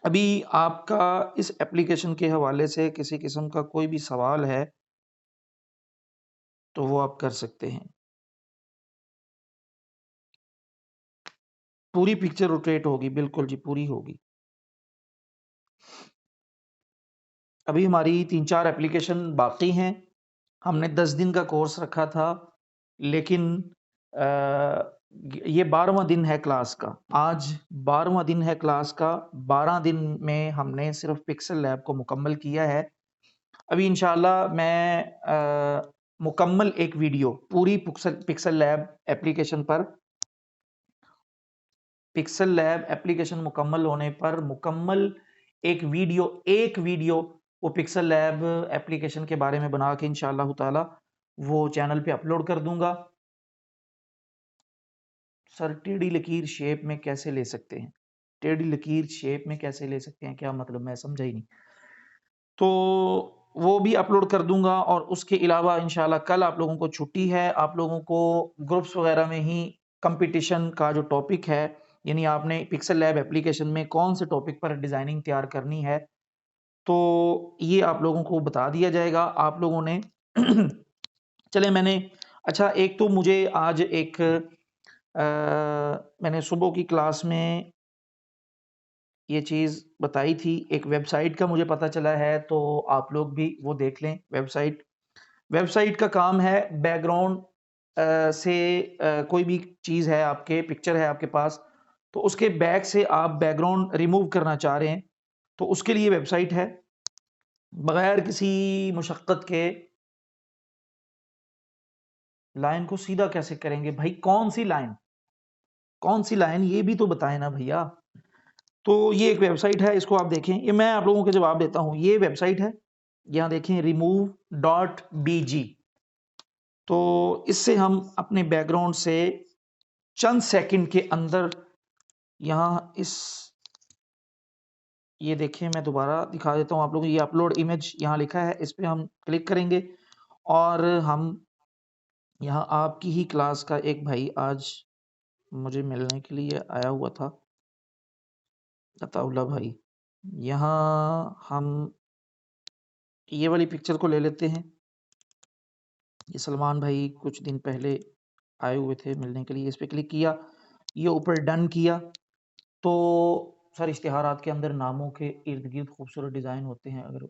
अभी आपका इस एप्लीकेशन के हवाले से किसी किस्म का कोई भी सवाल है, तो वो आप कर सकते हैं। पूरी पिक्चर रोटेट होगी, बिल्कुल जी, पूरी होगी। अभी हमारी 3-4 एप्लीकेशन बाकी हैं। हमने 10 दिन का कोर्स रखा था, लेकिन ये 12वां दिन है क्लास का। आज 12वां दिन है क्लास का। 12 दिन में हमने सिर्फ़ पिक्सेल लैब को मुकम्मल किया है। अभी इंशाअल्लाह मैं मुकम्मल एक वीडियो पूरी पिक्सेल लैब एप्लीकेशन पर पिक्सल लैब एप्लीकेशन मुकम्मल होने पर मुकम्मल एक वीडियो वो पिक्सल लैब एप्लीकेशन के बारे में बना के इंशाअल्लाह ताला वो चैनल पे अपलोड कर दूंगा। सर टेढ़ी लकीर शेप में कैसे ले सकते हैं? टेढ़ी लकीर शेप में कैसे ले सकते हैं, क्या मतलब, मैं समझा ही नहीं। तो वो भी अपलोड कर दूंगा और उसके अलावा इंशाल्लाह कल आप लोगों को छुट्टी है, आप लोगों को ग्रुप्स वगैरह में ही कंपटीशन का जो टॉपिक है, यानी आपने पिक्सल लैब एप्लीकेशन में कौन से टॉपिक पर डिज़ाइनिंग तैयार करनी है, तो ये आप लोगों को बता दिया जाएगा। आप लोगों ने चले मैंने अच्छा एक तो मुझे आज एक मैंने सुबह की क्लास में ये चीज़ बताई थी, एक वेबसाइट का मुझे पता चला है, तो आप लोग भी वो देख लें। वेबसाइट का काम है बैकग्राउंड से कोई भी चीज़ है, आपके पिक्चर है आपके पास, तो उसके बैक से आप बैकग्राउंड रिमूव करना चाह रहे हैं, तो उसके लिए वेबसाइट है। बगैर किसी मुशक्क़त के लाइन को सीधा कैसे करेंगे भाई? कौन सी लाइन, कौन सी लाइन, ये भी तो बताएं ना भैया। तो ये एक वेबसाइट है, इसको आप देखें, ये मैं आप लोगों के जवाब देता हूँ। ये वेबसाइट है, यहाँ देखें remove.bg। तो इससे हम अपने बैकग्राउंड से चंद सेकंड के अंदर यहाँ इस ये देखें, मैं दोबारा दिखा देता हूँ आप लोगों को। ये अपलोड इमेज यहाँ लिखा है, इस पे हम क्लिक करेंगे और हम यहाँ आपकी ही क्लास का एक भाई आज मुझे मिलने के लिए आया हुआ था, अताउल्ला भाई। यहाँ हम ये वाली पिक्चर को ले लेते हैं। ये सलमान भाई कुछ दिन पहले आए हुए थे मिलने के लिए, इस पे क्लिक किया, ये ऊपर डन किया। तो सर इश्तिहारात के अंदर नामों के इर्द गिर्द खूबसूरत डिज़ाइन होते हैं। अगर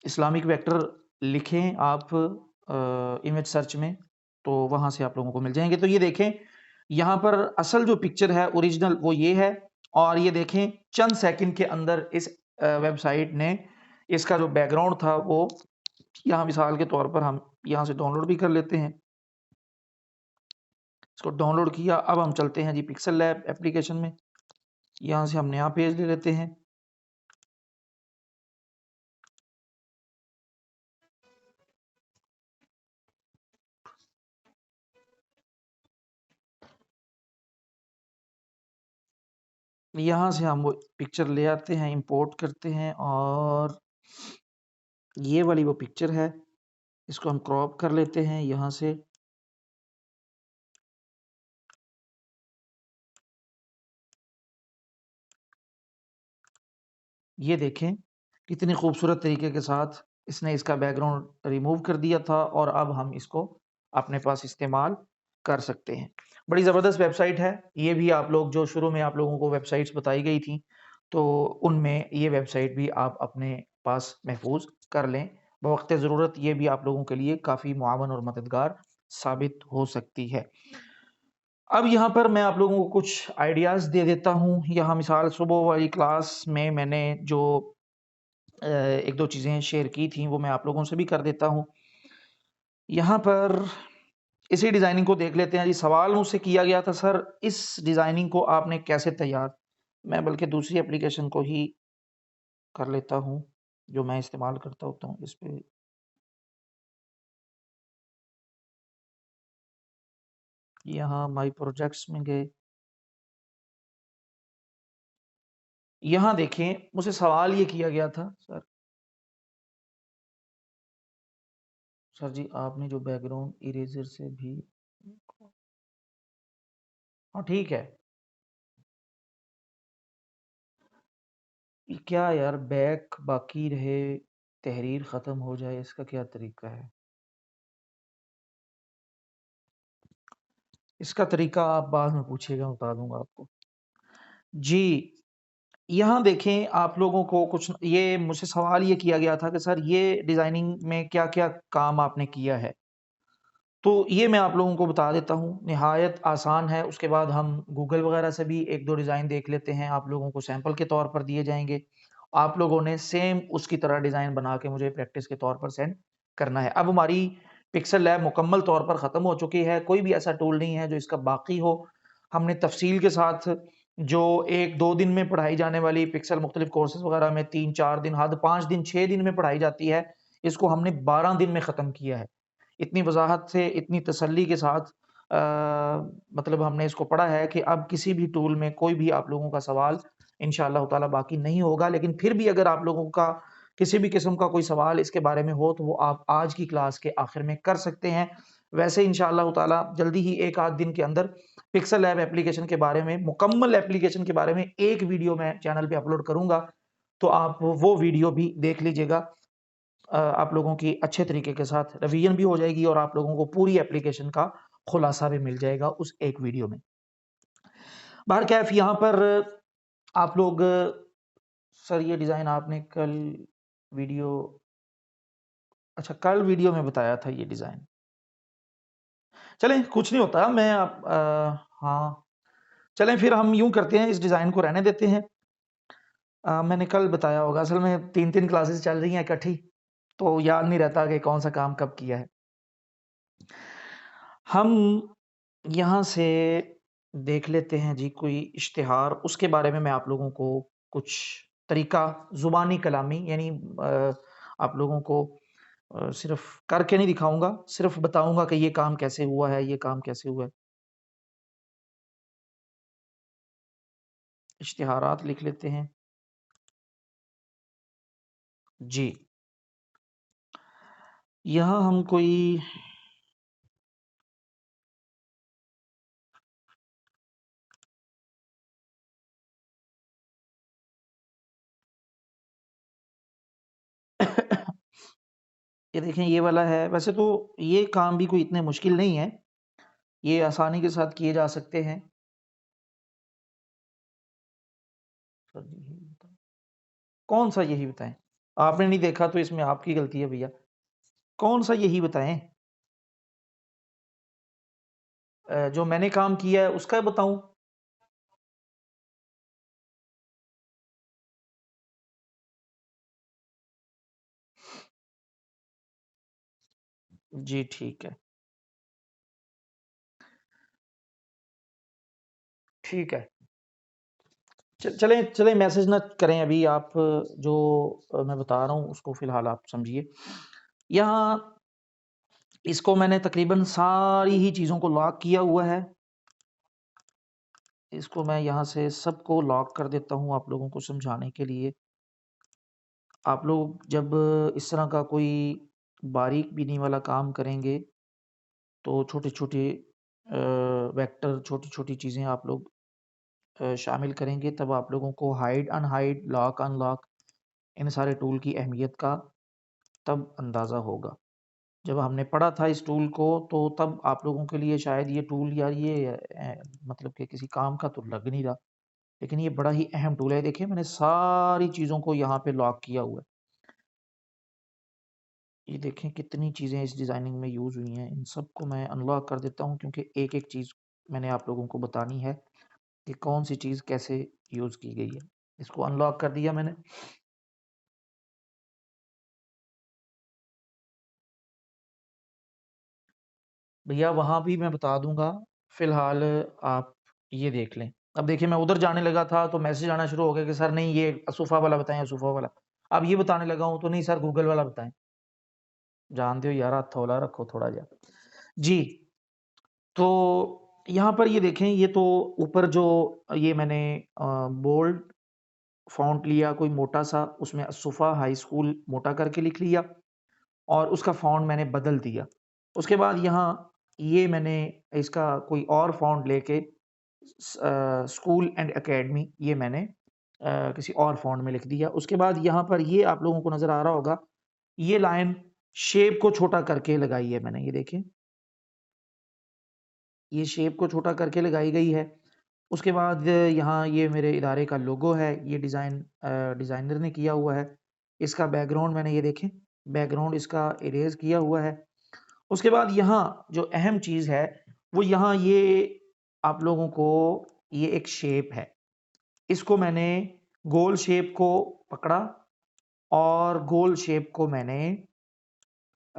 इस्लामिक वेक्टर लिखें आप इमेज सर्च में, तो वहाँ से आप लोगों को मिल जाएंगे। तो ये देखें, यहाँ पर असल जो पिक्चर है ओरिजिनल वो ये है, और ये देखें चंद सेकंड के अंदर इस वेबसाइट ने इसका जो बैकग्राउंड था वो यहाँ मिसाल के तौर पर हम यहाँ से डाउनलोड भी कर लेते हैं। इसको डाउनलोड किया, अब हम चलते हैं जी पिक्सल लैब एप्लीकेशन में। यहाँ से हम नया पेज ले लेते हैं। यहाँ से हम वो पिक्चर ले आते हैं, इंपोर्ट करते हैं, और ये वाली वो पिक्चर है, इसको हम क्रॉप कर लेते हैं यहाँ से। ये देखें कितनी खूबसूरत तरीके के साथ इसने इसका बैकग्राउंड रिमूव कर दिया था, और अब हम इसको अपने पास इस्तेमाल कर सकते हैं। बड़ी ज़बरदस्त वेबसाइट है ये भी। आप लोग जो शुरू में आप लोगों को वेबसाइट्स बताई गई थी, तो उनमें ये वेबसाइट भी आप अपने पास महफूज कर लें। बवक्त ज़रूरत ये भी आप लोगों के लिए काफ़ी मुआवन और मददगार साबित हो सकती है। अब यहाँ पर मैं आप लोगों को कुछ आइडियाज़ दे देता हूँ। यहाँ मिसाल सुबह वाली क्लास में मैंने जो एक दो चीज़ें शेयर की थी, वो मैं आप लोगों से भी कर देता हूँ। यहाँ पर इसी डिज़ाइनिंग को देख लेते हैं जी। सवाल मुझसे किया गया था, सर इस डिज़ाइनिंग को आपने कैसे तैयार, मैं बल्कि दूसरी एप्लीकेशन को ही कर लेता हूँ जो मैं इस्तेमाल करता होता हूँ। इस पे यहाँ माई प्रोजेक्ट्स में गए, यहाँ देखें मुझसे सवाल ये किया गया था, सर जी आपने जो बैकग्राउंड इरेजर से भी, हाँ ठीक है, क्या यार बैक बाकी रहे तहरीर ख़त्म हो जाए, इसका क्या तरीका है? इसका तरीका आप बाद में पूछिएगा, बता दूंगा आपको जी। यहाँ देखें आप लोगों को कुछ, ये मुझसे सवाल ये किया गया था कि सर ये डिज़ाइनिंग में क्या क्या काम आपने किया है, तो ये मैं आप लोगों को बता देता हूँ। निहायत आसान है। उसके बाद हम गूगल वगैरह से भी एक दो डिज़ाइन देख लेते हैं, आप लोगों को सैंपल के तौर पर दिए जाएंगे। आप लोगों ने सेम उसकी तरह डिज़ाइन बना के मुझे प्रैक्टिस के तौर पर सेंड करना है। अब हमारी पिक्सल लैब मुकम्मल तौर पर ख़त्म हो चुकी है, कोई भी ऐसा टूल नहीं है जो इसका बाकी हो। हमने तफ़सील के साथ जो 1-2 दिन में पढ़ाई जाने वाली पिक्सल मुख्तलिफ कोर्सेज़ वगैरह में 3-4 दिन, हद 5 दिन, 6 दिन में पढ़ाई जाती है, इसको हमने 12 दिन में ख़त्म किया है। इतनी वज़ाहत से, इतनी तसल्ली के साथ मतलब हमने इसको पढ़ा है कि अब किसी भी टूल में कोई भी आप लोगों का सवाल इंशाअल्लाह ताला बाकी नहीं होगा। लेकिन फिर भी अगर आप लोगों का किसी भी किस्म का कोई सवाल इसके बारे में हो, तो वो आप आज की क्लास के आखिर में कर सकते हैं। वैसे इंशाअल्लाह ताला जल्दी ही 1 आध दिन के अंदर पिक्सल लैब एप्लीकेशन के बारे में, मुकम्मल एप्लीकेशन के बारे में एक वीडियो मैं चैनल पे अपलोड करूँगा, तो आप वो वीडियो भी देख लीजिएगा। आप लोगों की अच्छे तरीके के साथ रिवीजन भी हो जाएगी और आप लोगों को पूरी एप्लीकेशन का खुलासा भी मिल जाएगा उस एक वीडियो में। बहरकैफ यहाँ पर आप लोग, सर ये डिज़ाइन आपने कल वीडियो, अच्छा कल वीडियो में बताया था ये डिज़ाइन। चलें कुछ नहीं होता, मैं आप हाँ, चलें फिर हम यूँ करते हैं, इस डिज़ाइन को रहने देते हैं। मैंने कल बताया होगा, असल में 3-3 क्लासेस चल रही हैं इकट्ठी, तो याद नहीं रहता कि कौन सा काम कब किया है। हम यहाँ से देख लेते हैं जी कोई इश्तिहार, उसके बारे में मैं आप लोगों को कुछ तरीका ज़ुबानी कलामी यानी आप लोगों को सिर्फ़ करके नहीं दिखाऊँगा, सिर्फ़ बताऊँगा कि ये काम कैसे हुआ है, ये काम कैसे हुआ है। इश्तिहारात लिख लेते हैं। जी। यहाँ हम कोई ये देखें ये वाला है, वैसे तो ये काम भी कोई इतने मुश्किल नहीं है, ये आसानी के साथ किए जा सकते हैं। सर जी यही बताएँ। कौन-सा यही बताएँ? आपने नहीं देखा तो इसमें आपकी गलती है भैया। कौन-सा यही बताएँ? जो मैंने काम किया है उसका बताऊँ? जी, ठीक है। ठीक है। चलें चलें मैसेज ना करें अभी आप, जो मैं बता रहा हूँ उसको फ़िलहाल आप समझिए। यहाँ इसको मैंने तकरीबन सारी ही चीज़ों को लॉक किया हुआ है। इसको मैं यहाँ से सबको लॉक कर देता हूँ आप लोगों को समझाने के लिए। आप लोग जब इस तरह का कोई बारीक बीनी वाला काम करेंगे, तो छोटे-छोटे वेक्टर, छोटी-छोटी चीज़ें आप लोग शामिल करेंगे, तब आप लोगों को हाइड, अनहाइड, लॉक, अनलॉक इन सारे टूल की अहमियत का तब अंदाज़ा होगा। जब हमने पढ़ा था इस टूल को, तो तब आप लोगों के लिए शायद ये टूल यार ये मतलब कि किसी काम का तो लग नहीं रहा, लेकिन ये बड़ा ही अहम टूल है। देखिए मैंने सारी चीज़ों को यहाँ पे लॉक किया हुआ है। ये देखें कितनी चीज़ें इस डिज़ाइनिंग में यूज़ हुई हैं, इन सबको मैं अनलॉक कर देता हूँ क्योंकि एक-एक चीज़ मैंने आप लोगों को बतानी है कि कौन-सी चीज़ कैसे यूज़ की गई है। इसको अनलॉक कर दिया मैंने। भैया वहाँ भी मैं बता दूँगा, फ़िलहाल आप ये देख लें। अब देखिए मैं उधर जाने लगा था तो मैसेज आना शुरू हो गया कि सर नहीं ये असूफ़ा वाला बताएँ, असूफ़ा वाला। अब ये बताने लगा हूँ तो नहीं सर गूगल वाला बताएँ। जानते हो यार हाथ हौला रखो थोड़ा जा। जी, तो यहाँ पर ये देखें, ये तो ऊपर जो ये मैंने बोल्ड फ़ॉन्ट लिया कोई मोटा-सा, उसमें असूफ़ा हाई स्कूल मोटा करके लिख लिया और उसका फ़ॉन्ट मैंने बदल दिया। उसके बाद यहाँ ये मैंने इसका कोई और फ़ॉन्ट लेके स्कूल एंड अकेडमी ये मैंने किसी और फ़ॉन्ट में लिख दिया। उसके बाद यहाँ पर ये आप लोगों को नज़र आ रहा होगा, ये लाइन शेप को छोटा करके लगाई है मैंने, ये देखें। ये शेप को छोटा करके लगाई गई है। उसके बाद यहाँ ये मेरे इदारे का लोगो है, ये डिज़ाइनर ने किया हुआ है। इसका बैकग्राउंड मैंने ये देखें, बैकग्राउंड इसका इरेज़ किया हुआ है। उसके बाद यहाँ जो अहम चीज़ है, वो यहाँ ये आप लोगों को ये एक शेप है। इसको मैंने गोल शेप को पकड़ा और गोल शेप को मैंने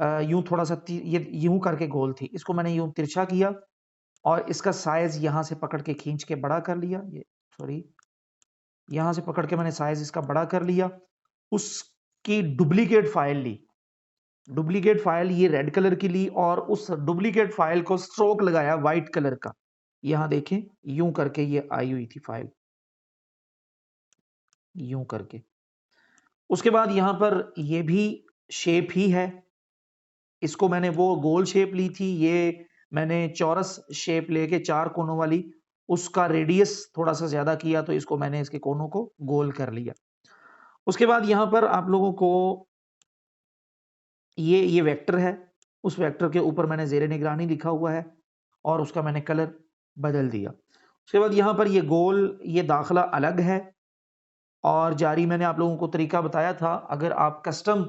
यूं थोड़ा सा ये यूं करके गोल थी, इसको मैंने यूं तिरछा किया और इसका साइज यहां से पकड़ के खींच के बड़ा कर लिया। ये सॉरी, यहां से पकड़ के मैंने साइज इसका बड़ा कर लिया। उसकी डुप्लीकेट फाइल ली, डुप्लीकेट फाइल ये रेड कलर की ली और उस डुप्लीकेट फाइल को स्ट्रोक लगाया व्हाइट कलर का। यहां देखें यूं करके ये आई हुई थी फाइल, यूं करके। उसके बाद यहां पर ये भी शेप ही है, इसको मैंने वो गोल शेप ली थी, ये मैंने चौरस शेप लेके 4 कोनों वाली, उसका रेडियस थोड़ा सा ज्यादा किया तो इसको मैंने इसके कोनों को गोल कर लिया। उसके बाद यहां पर आप लोगों को ये वेक्टर है, उस वेक्टर के ऊपर मैंने ज़ेरे निगरानी लिखा हुआ है और उसका मैंने कलर बदल दिया। उसके बाद यहाँ पर ये गोल, ये दाखला अलग है और जारी मैंने आप लोगों को तरीका बताया था। अगर आप कस्टम,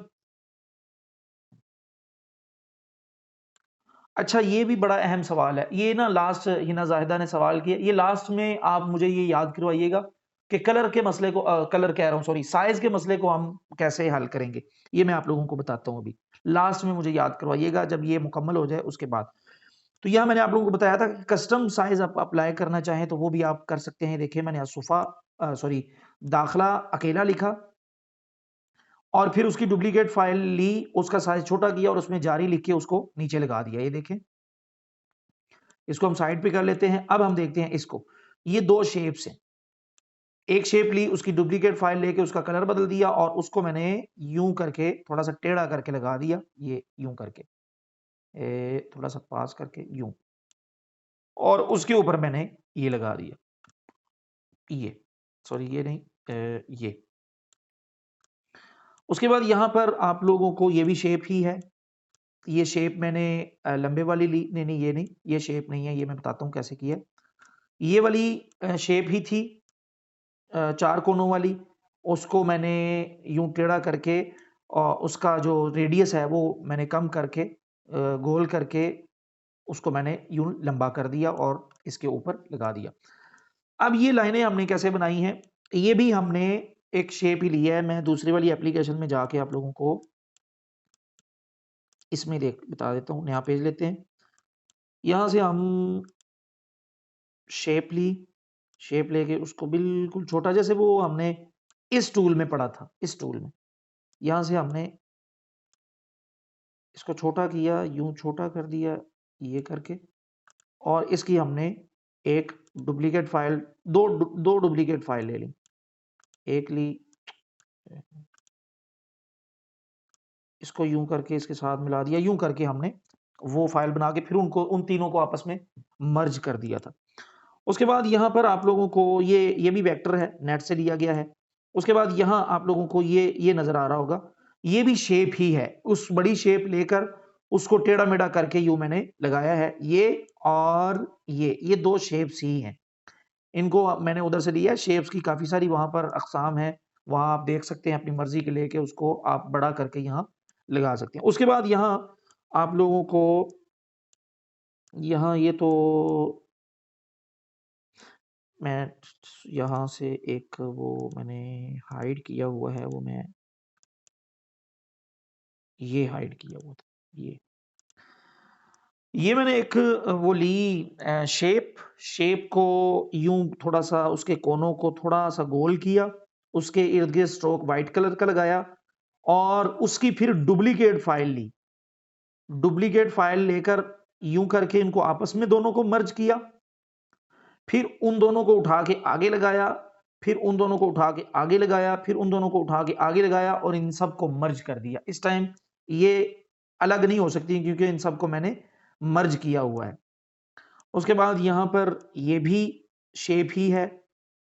अच्छा ये भी बड़ा अहम सवाल है, ये ना लास्ट हिना जाहिदा ने सवाल किया, ये लास्ट में आप मुझे ये याद करवाइएगा कि कलर के मसले को कलर कह रहा हूँ सॉरी, साइज के मसले को हम कैसे हल करेंगे, ये मैं आप लोगों को बताता हूँ। अभी लास्ट में मुझे याद करवाइएगा जब ये मुकम्मल हो जाए उसके बाद। तो यह मैंने आप लोगों को बताया था कि कस्टम साइज आप अप्लाई करना चाहें तो वो भी आप कर सकते हैं। देखिए मैंने असुफा सॉरी दाखला अकेला लिखा और फिर उसकी डुप्लीकेट फाइल ली, उसका साइज छोटा किया और उसमें जारी लिख के उसको नीचे लगा दिया। ये देखें, इसको हम साइड पे कर लेते हैं। अब हम देखते हैं इसको, ये दो शेप्स हैं, एक शेप ली, उसकी डुप्लीकेट फाइल लेके उसका कलर बदल दिया और उसको मैंने यूं करके थोड़ा सा टेढ़ा करके लगा दिया, ये यूं करके थोड़ा सा पास करके यूं, और उसके ऊपर मैंने ये लगा दिया, ये सॉरी ये नहीं ये। उसके बाद यहां पर आप लोगों को ये भी शेप ही है, ये शेप मैंने लंबे वाली ली, नहीं नहीं ये नहीं, ये शेप नहीं है, ये मैं बताता हूँ कैसे की है। ये वाली शेप ही थी 4 कोनों वाली, उसको मैंने यूं टेढ़ा करके और उसका जो रेडियस है वो मैंने कम करके गोल करके उसको मैंने यूं लंबा कर दिया और इसके ऊपर लगा दिया। अब ये लाइनें हमने कैसे बनाई हैं, ये भी हमने एक शेप ही लिया है। मैं दूसरी वाली एप्लीकेशन में जाके आप लोगों को इसमें देख बता देता हूँ। नया पेज लेते हैं, यहाँ से हम शेप ली, शेप लेके उसको बिल्कुल छोटा, जैसे वो हमने इस टूल में पढ़ा था, इस टूल में यहाँ से हमने इसको छोटा किया, यूं छोटा कर दिया ये करके, और इसकी हमने एक डुप्लीकेट फाइल, दो डुप्लीकेट फाइल ले ली, एक ली, इसको यूं करके इसके साथ मिला दिया, यूं करके हमने वो फाइल बना के फिर उनको उन तीनों को आपस में मर्ज कर दिया था। उसके बाद यहाँ पर आप लोगों को ये भी वेक्टर है, नेट से लिया गया है। उसके बाद यहाँ आप लोगों को ये नजर आ रहा होगा, ये भी शेप ही है, उस बड़ी शेप लेकर उसको टेढ़ा मेढ़ा करके यूं मैंने लगाया है। ये और ये दो शेप्स ही हैं, इनको मैंने उधर से लिया है। शेप्स की काफी सारी वहां पर अकसाम है, वहां आप देख सकते हैं, अपनी मर्जी के लेके उसको आप बड़ा करके यहाँ लगा सकते हैं। उसके बाद यहाँ आप लोगों को यहाँ ये तो मैं यहाँ से एक वो मैंने हाइड किया हुआ है, वो मैं ये हाइड किया हुआ था, ये मैंने एक वो ली शेप, शेप को यूं थोड़ा सा उसके कोनों को थोड़ा सा गोल किया, उसके इर्द गिर्द स्ट्रोक व्हाइट कलर का लगाया और उसकी फिर डुप्लीकेट फाइल ली, डुप्लीकेट फाइल लेकर यूं करके इनको आपस में दोनों को मर्ज किया, फिर उन दोनों को उठा के आगे लगाया, फिर उन दोनों को उठा के आगे लगाया, फिर उन दोनों को उठा के आगे लगाया और इन सब को मर्ज कर दिया। इस टाइम ये अलग नहीं हो सकती क्योंकि इन सबको मैंने मर्ज किया हुआ है। उसके बाद यहाँ पर ये भी शेप ही है,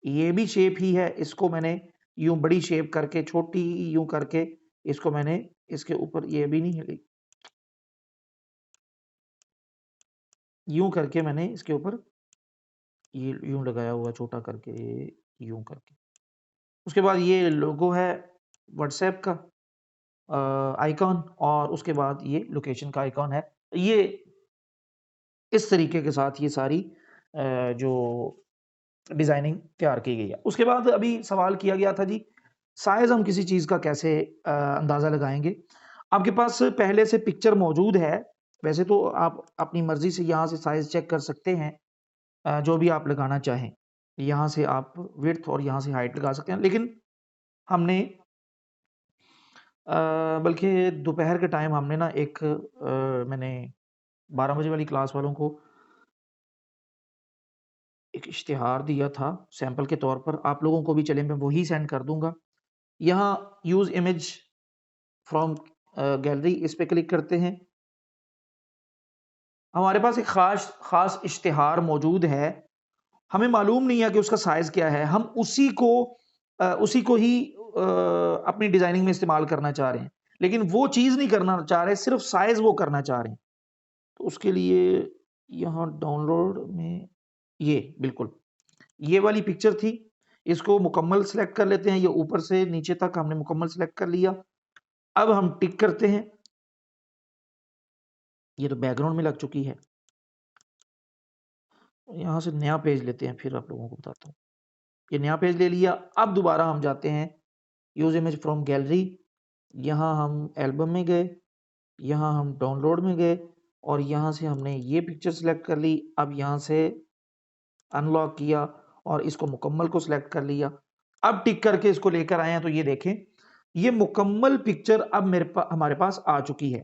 ये भी शेप ही है, इसको मैंने यूं बड़ी शेप करके छोटी यूं करके इसको मैंने इसके ऊपर, ये भी नहीं है, यूं करके मैंने इसके ऊपर ये यूं लगाया हुआ छोटा करके, यूं करके। उसके बाद ये लोगो है व्हाट्सएप का आइकॉन और उसके बाद ये लोकेशन का आइकॉन है। ये इस तरीके के साथ ये सारी जो डिजाइनिंग तैयार की गई है। उसके बाद अभी सवाल किया गया था जी, साइज हम किसी चीज का कैसे अंदाजा लगाएंगे। आपके पास पहले से पिक्चर मौजूद है, वैसे तो आप अपनी मर्जी से यहाँ से साइज चेक कर सकते हैं, जो भी आप लगाना चाहें। यहाँ से आप विड्थ और यहाँ से हाइट लगा सकते हैं, लेकिन हमने बल्कि दोपहर के टाइम हमने ना एक मैंने 12 बजे वाली क्लास वालों को एक इश्तिहार दिया था सैंपल के तौर पर, आप लोगों को भी चले मैं वही सेंड कर दूंगा। यहाँ यूज इमेज फ्रॉम गैलरी, इस पे क्लिक करते हैं। हमारे पास एक खास इश्तिहार मौजूद है, हमें मालूम नहीं है कि उसका साइज क्या है, हम उसी को ही अपनी डिजाइनिंग में इस्तेमाल करना चाह रहे हैं, लेकिन वो चीज नहीं करना चाह रहे, सिर्फ साइज वो करना चाह रहे हैं। तो उसके लिए यहाँ डाउनलोड में ये बिल्कुल ये वाली पिक्चर थी, इसको मुकम्मल सेलेक्ट कर लेते हैं। ये ऊपर से नीचे तक हमने मुकम्मल सेलेक्ट कर लिया। अब हम टिक करते हैं, ये तो बैकग्राउंड में लग चुकी है। यहाँ से नया पेज लेते हैं, फिर आप लोगों को बताता हूँ। ये नया पेज ले लिया। अब दोबारा हम जाते हैं यूज इमेज फ्रॉम गैलरी, यहाँ हम एल्बम में गए, यहाँ हम डाउनलोड में गए और यहाँ से हमने ये पिक्चर सेलेक्ट कर ली। अब यहाँ से अनलॉक किया और इसको मुकम्मल को सिलेक्ट कर लिया। अब टिक करके इसको लेकर आए हैं, तो ये देखें ये मुकम्मल पिक्चर अब हमारे पास आ चुकी है।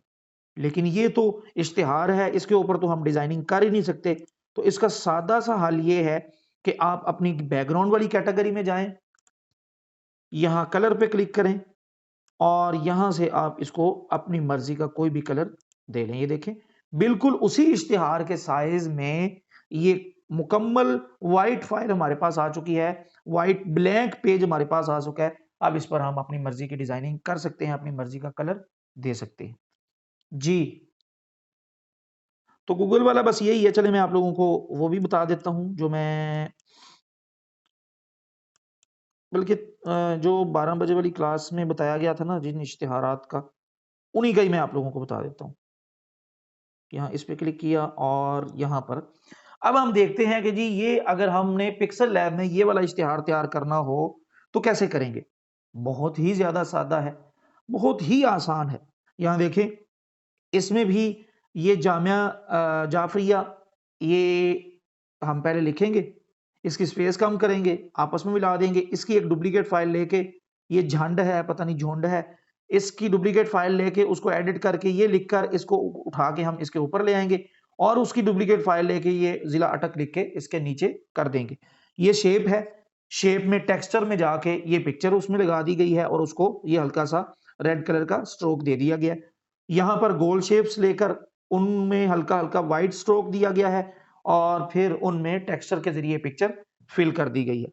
लेकिन ये तो इश्तिहार है, इसके ऊपर तो हम डिजाइनिंग कर ही नहीं सकते। तो इसका सादा सा हल ये है कि आप अपनी बैकग्राउंड वाली कैटेगरी में जाएं, यहाँ कलर पे क्लिक करें और यहां से आप इसको अपनी मर्जी का कोई भी कलर दे लें। ये देखें बिल्कुल उसी इश्तिहार के साइज में ये मुकम्मल वाइट फाइल हमारे पास आ चुकी है, वाइट ब्लैंक पेज हमारे पास आ चुका है। अब इस पर हम अपनी मर्जी की डिजाइनिंग कर सकते हैं, अपनी मर्जी का कलर दे सकते हैं जी। तो गूगल वाला बस यही है। चले मैं आप लोगों को वो भी बता देता हूं जो मैं बल्कि जो 12 बजे वाली क्लास में बताया गया था ना जिन इश्तिहारात का, उन्हीं का ही मैं आप लोगों को बता देता हूँ। यहाँ इस पे क्लिक किया और यहाँ पर अब हम देखते हैं कि जी ये अगर हमने पिक्सल लैब में ये वाला इश्तिहार तैयार करना हो तो कैसे करेंगे। बहुत ही ज्यादा सादा है, बहुत ही आसान है। यहाँ देखें इसमें भी ये जामिया जाफरिया, ये हम पहले लिखेंगे, इसकी स्पेस कम करेंगे, आपस में मिला देंगे। इसकी एक डुप्लीकेट फाइल लेके, ये झंड है पता नहीं झुंड है, इसकी डुप्लीकेट फाइल लेके उसको एडिट करके ये लिखकर इसको उठा के हम इसके ऊपर ले आएंगे और उसकी डुप्लीकेट फाइल लेके ये जिला अटक लिख के इसके नीचे कर देंगे। ये शेप है, शेप में टेक्सचर में जाके ये पिक्चर उसमें लगा दी गई है और उसको ये हल्का सा रेड कलर का स्ट्रोक दे दिया गया है। यहाँ पर गोल शेप्स लेकर उनमें हल्का हल्का वाइट स्ट्रोक दिया गया है और फिर उनमें टेक्सचर के जरिए पिक्चर फिल कर दी गई है।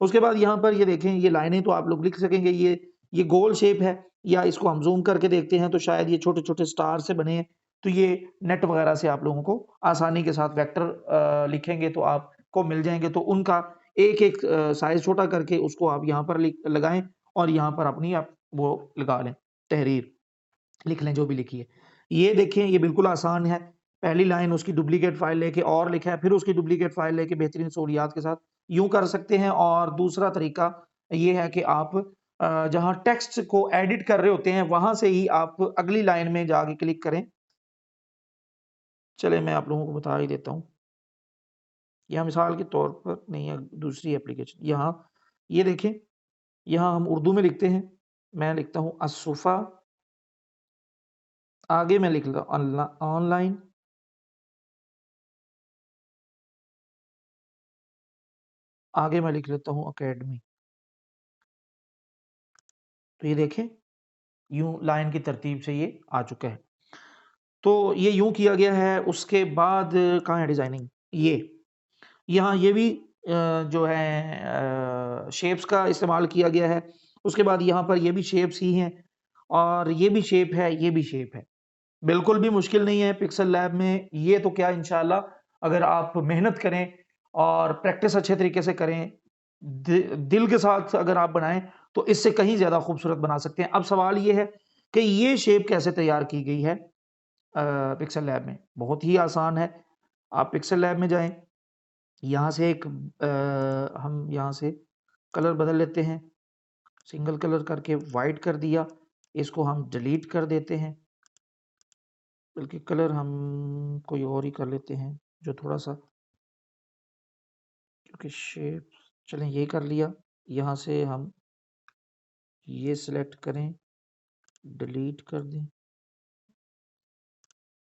उसके बाद यहाँ पर ये देखें, ये लाइनें तो आप लोग लिख सकेंगे, ये गोल शेप है, या इसको हम जूम करके देखते हैं तो शायद ये छोटे छोटे स्टार से बने हैं। तो ये नेट वगैरह से आप लोगों को आसानी के साथ वेक्टर लिखेंगे तो आपको मिल जाएंगे। तो उनका एक एक साइज छोटा करके उसको आप यहाँ पर लगाएं और यहाँ पर अपनी आप वो लगा लें, तहरीर लिख लें जो भी लिखी है। ये देखें ये बिल्कुल आसान है। पहली लाइन उसकी डुप्लीकेट फाइल लेके और लिखा है, फिर उसकी डुप्लीकेट फाइल लेके बेहतरीन सहूलियात के साथ यूं कर सकते हैं। और दूसरा तरीका ये है कि आप जहां टेक्स्ट को एडिट कर रहे होते हैं वहां से ही आप अगली लाइन में जाके क्लिक करें। चले मैं आप लोगों को बता ही देता हूँ। यहाँ मिसाल के तौर पर नहीं है, दूसरी एप्लीकेशन। यहाँ ये देखें, यहाँ हम उर्दू में लिखते हैं, मैं लिखता हूँ असुफा, आगे मैं लिख लेता हूँ ऑनलाइन, आगे मैं लिख लेता हूँ अकेडमी। तो ये देखें यूं लाइन की तरतीब से ये आ चुका है। तो ये यूं किया गया है। उसके बाद कहाँ है डिजाइनिंग, ये यहाँ ये भी जो है शेप्स का इस्तेमाल किया गया है। उसके बाद यहाँ पर ये भी शेप्स ही हैं और ये भी शेप है, ये भी शेप है। बिल्कुल भी मुश्किल नहीं है पिक्सल लैब में। ये तो क्या इंशाल्लाह अगर आप मेहनत करें और प्रैक्टिस अच्छे तरीके से करें, दिल के साथ अगर आप बनाएं तो इससे कहीं ज्यादा खूबसूरत बना सकते हैं। अब सवाल ये है कि ये शेप कैसे तैयार की गई है पिक्सल लैब में। बहुत ही आसान है। आप पिक्सल लैब में जाएं, यहाँ से एक हम यहाँ से कलर बदल लेते हैं, सिंगल कलर करके वाइट कर दिया, इसको हम डिलीट कर देते हैं, बल्कि कलर हम कोई और ही कर लेते हैं जो थोड़ा सा, क्योंकि शेप, चलें ये कर लिया। यहाँ से हम ये सिलेक्ट करें, डिलीट कर दें।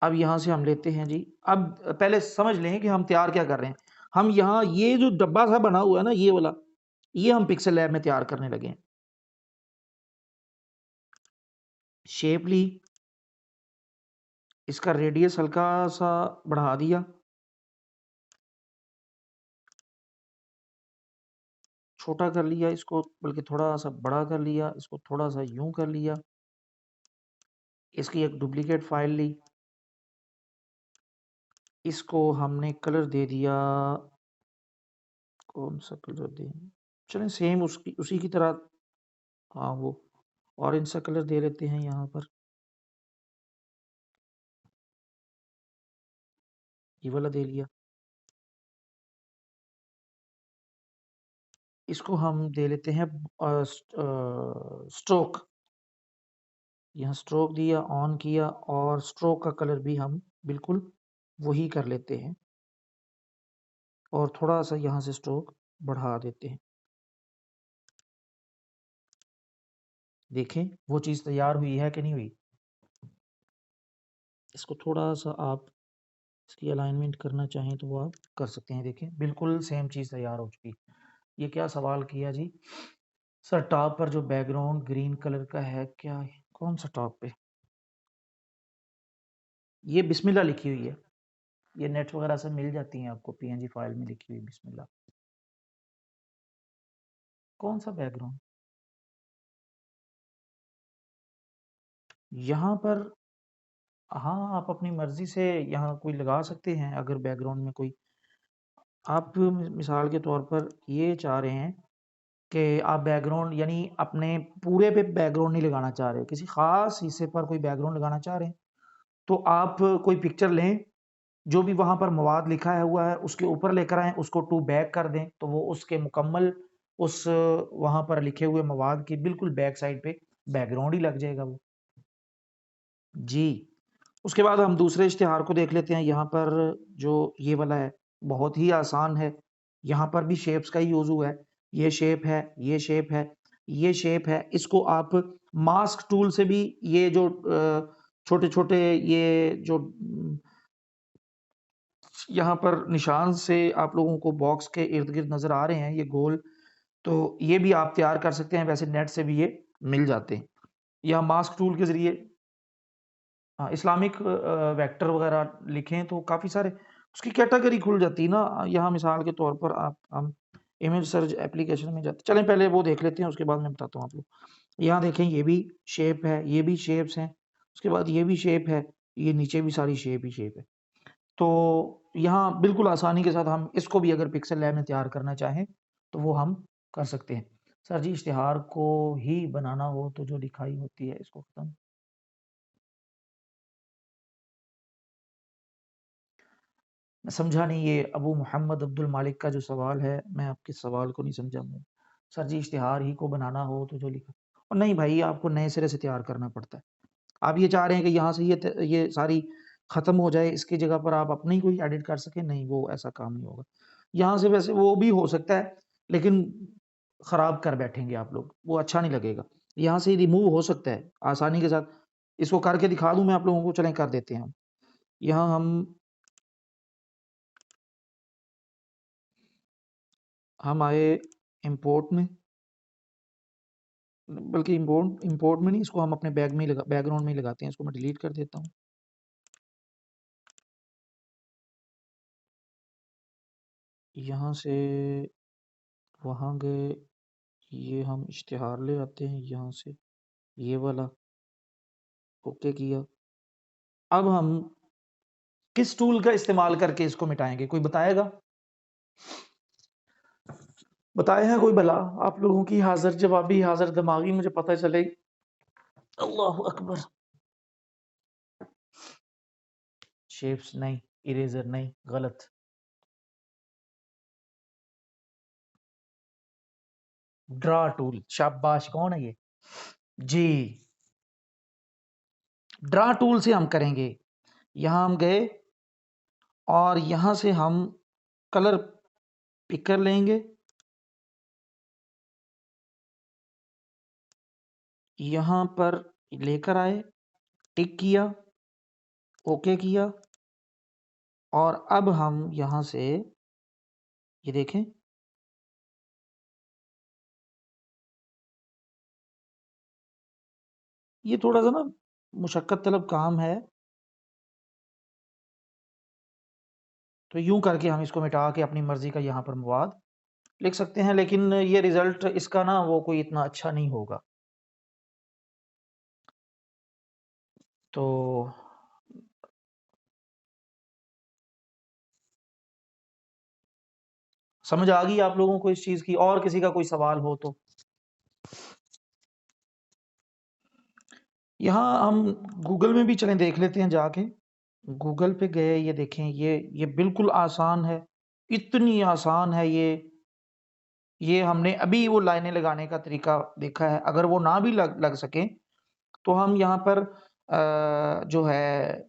अब यहाँ से हम लेते हैं जी, अब पहले समझ लें कि हम तैयार क्या कर रहे हैं। हम यहाँ ये जो डब्बा सा बना हुआ है ना, ये वाला, ये हम पिक्सल लैब में तैयार करने लगे हैं। शेप ली, इसका रेडियस हल्का सा बढ़ा दिया, छोटा कर लिया इसको, बल्कि थोड़ा सा बड़ा कर लिया इसको, थोड़ा सा यूं कर लिया। इसकी एक डुप्लीकेट फाइल ली, इसको हमने कलर दे दिया, कौन सा कलर दें, चलें सेम उसकी उसी की तरह, हाँ वो ऑरेंज सा कलर दे लेते हैं यहाँ पर, ये वाला दे लिया। इसको हम दे लेते हैं स्ट्रोक, यहाँ स्ट्रोक दिया, ऑन किया, और स्ट्रोक का कलर भी हम बिल्कुल वही कर लेते हैं, और थोड़ा सा यहाँ से स्ट्रोक बढ़ा देते हैं। देखें वो चीज़ तैयार हुई है कि नहीं हुई। इसको थोड़ा सा आप इसकी अलाइनमेंट करना चाहें तो वो आप कर सकते हैं। देखें बिल्कुल सेम चीज़ तैयार हो चुकी। ये क्या सवाल किया जी सर, टॉप पर जो बैकग्राउंड ग्रीन कलर का है, क्या है, कौन सा टॉप पे, ये बिस्मिल्लाह लिखी हुई है, ये नेट वगैरह से मिल जाती हैं आपको, पीएनजी फाइल में लिखी हुई बिस्मिल्लाह। कौन सा बैकग्राउंड, यहाँ पर, हाँ आप अपनी मर्जी से यहाँ कोई लगा सकते हैं। अगर बैकग्राउंड में कोई, आप मिसाल के तौर पर ये चाह रहे हैं कि आप बैकग्राउंड यानी अपने पूरे पे बैकग्राउंड नहीं लगाना चाह रहे, किसी खास हिस्से पर कोई बैकग्राउंड लगाना चाह रहे हैं, तो आप कोई पिक्चर लें, जो भी वहाँ पर मवाद लिखा है हुआ है उसके ऊपर लेकर आएँ, उसको टू बैक कर दें, तो वो उसके मुकम्मल उस वहाँ पर लिखे हुए मवाद की बिल्कुल बैक साइड पे बैकग्राउंड ही लग जाएगा वो। जी, उसके बाद हम दूसरे इश्तिहार को देख लेते हैं। यहाँ पर जो ये वाला है, बहुत ही आसान है, यहाँ पर भी शेप्स का ही यूज़ हुआ है। ये शेप है, ये शेप है, ये शेप है। इसको आप मास्क टूल से भी, ये जो छोटे-छोटे ये जो यहाँ पर निशान से आप लोगों को बॉक्स के इर्द-गिर्द नज़र आ रहे हैं, ये गोल, तो ये भी आप तैयार कर सकते हैं, वैसे नेट से भी ये मिल जाते हैं। या मास्क टूल के ज़रिए इस्लामिक वेक्टर वगैरह लिखें तो काफ़ी सारे उसकी कैटेगरी खुल जाती है ना। यहाँ मिसाल के तौर पर आप हम इमेज सर्च एप्लीकेशन में जाते, चलें पहले वो देख लेते हैं, उसके बाद मैं बताता हूँ आप लोग। यहाँ देखें ये भी शेप है, ये भी शेप्स हैं, उसके बाद ये भी शेप है, ये नीचे भी सारी शेप ही शेप है। तो यहाँ बिल्कुल आसानी के साथ हम इसको भी अगर पिक्सल लैब में तैयार करना चाहें तो वो हम कर सकते हैं। सर जी इश्तिहार को ही बनाना हो तो जो लिखाई होती है इसको ख़त्म, मैं समझा नहीं, ये अबू मोहम्मद अब्दुल मालिक का जो सवाल है, मैं आपके सवाल को नहीं समझा हूँ। सर जी इश्तिहार ही को बनाना हो तो जो लिखा, और नहीं भाई आपको नए सिरे से तैयार करना पड़ता है। आप ये चाह रहे हैं कि यहाँ से ये सारी ख़त्म हो जाए, इसकी जगह पर आप अपनी कोई एडिट कर सकें, नहीं वो ऐसा काम नहीं होगा। यहाँ से वैसे वो भी हो सकता है, लेकिन ख़राब कर बैठेंगे आप लोग, वो अच्छा नहीं लगेगा। यहाँ से रिमूव हो सकता है आसानी के साथ, इसको करके दिखा दूँ मैं आप लोगों को, चलें कर देते हैं हम। यहाँ हम आए इम्पोर्ट में, बल्कि इम्पोर्ट इम्पोर्ट में नहीं, इसको हम अपने बैग में ही लगा, बैकग्राउंड में ही लगाते हैं। इसको मैं डिलीट कर देता हूँ। यहाँ से वहाँ गए, ये हम इश्तिहार ले आते हैं यहाँ से, ये वाला ओके किया। अब हम किस टूल का इस्तेमाल करके इसको मिटाएंगे, कोई बताएगा? बताए हैं कोई भला? आप लोगों की हाजिर जवाबी, हाजिर दिमागी मुझे पता चले। अल्लाह अकबर। शेप्स नहीं, इरेजर नहीं, गलत। ड्रा टूल, शाबाश, कौन है ये? जी, ड्रा टूल से हम करेंगे। यहाँ हम गए और यहाँ से हम कलर पिक कर लेंगे। यहाँ पर लेकर आए, टिक किया, ओके किया और अब हम यहाँ से ये देखें, ये थोड़ा-सा ना मुशक्कत तलब काम है। तो यूँ करके हम इसको मिटा के अपनी मर्ज़ी का यहाँ पर मवाद लिख सकते हैं, लेकिन ये रिज़ल्ट इसका ना वो कोई इतना अच्छा नहीं होगा। तो समझ आ गई आप लोगों को इस चीज़ की? और किसी का कोई सवाल हो तो? यहाँ हम गूगल में भी चलें देख लेते हैं जाके। गूगल पे गए, ये देखें, ये बिल्कुल आसान है, इतनी आसान है ये हमने अभी वो लाइनें लगाने का तरीका देखा है। अगर वो ना भी लग लग सके तो हम यहाँ पर जो है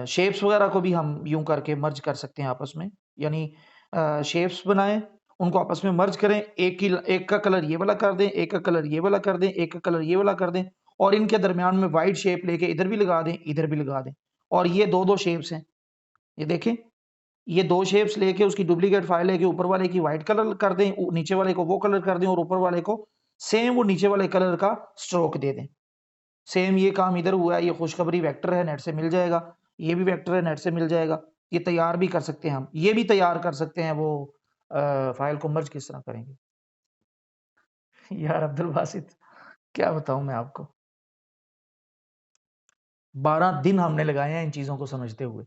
शेप्स वगैरह को भी हम यूँ करके मर्ज कर सकते हैं आपस में। यानी शेप्स बनाएँ, उनको आपस में मर्ज करें, एक का कलर ये वाला कर दें, एक का कलर ये वाला कर दें, एक का कलर ये वाला कर दें और इनके दरमियान में वाइड शेप लेके इधर भी लगा दें, इधर भी लगा दें। और ये 2-2 शेप्स हैं। ये देखें, ये 2 शेप्स लेके उसकी डुप्लीकेट फाइल लेके ऊपर वाले की व्हाइट कलर कर दें, नीचे वाले को वो कलर कर दें और ऊपर वाले को सेम वो नीचे वाले कलर का स्ट्रोक दे दें। सेम ये काम इधर हुआ है, ये खुशखबरी वेक्टर है, नेट से मिल जाएगा। ये भी वेक्टर है, नेट से मिल जाएगा। ये तैयार भी कर सकते हैं हम। ये भी तैयार कर सकते हैं वो फाइल को मर्ज किस तरह करेंगे। यार अब्दुल बासित, क्या बताऊँ मैं आपको? 12 दिन हमने लगाए हैं इन चीज़ों को समझते हुए।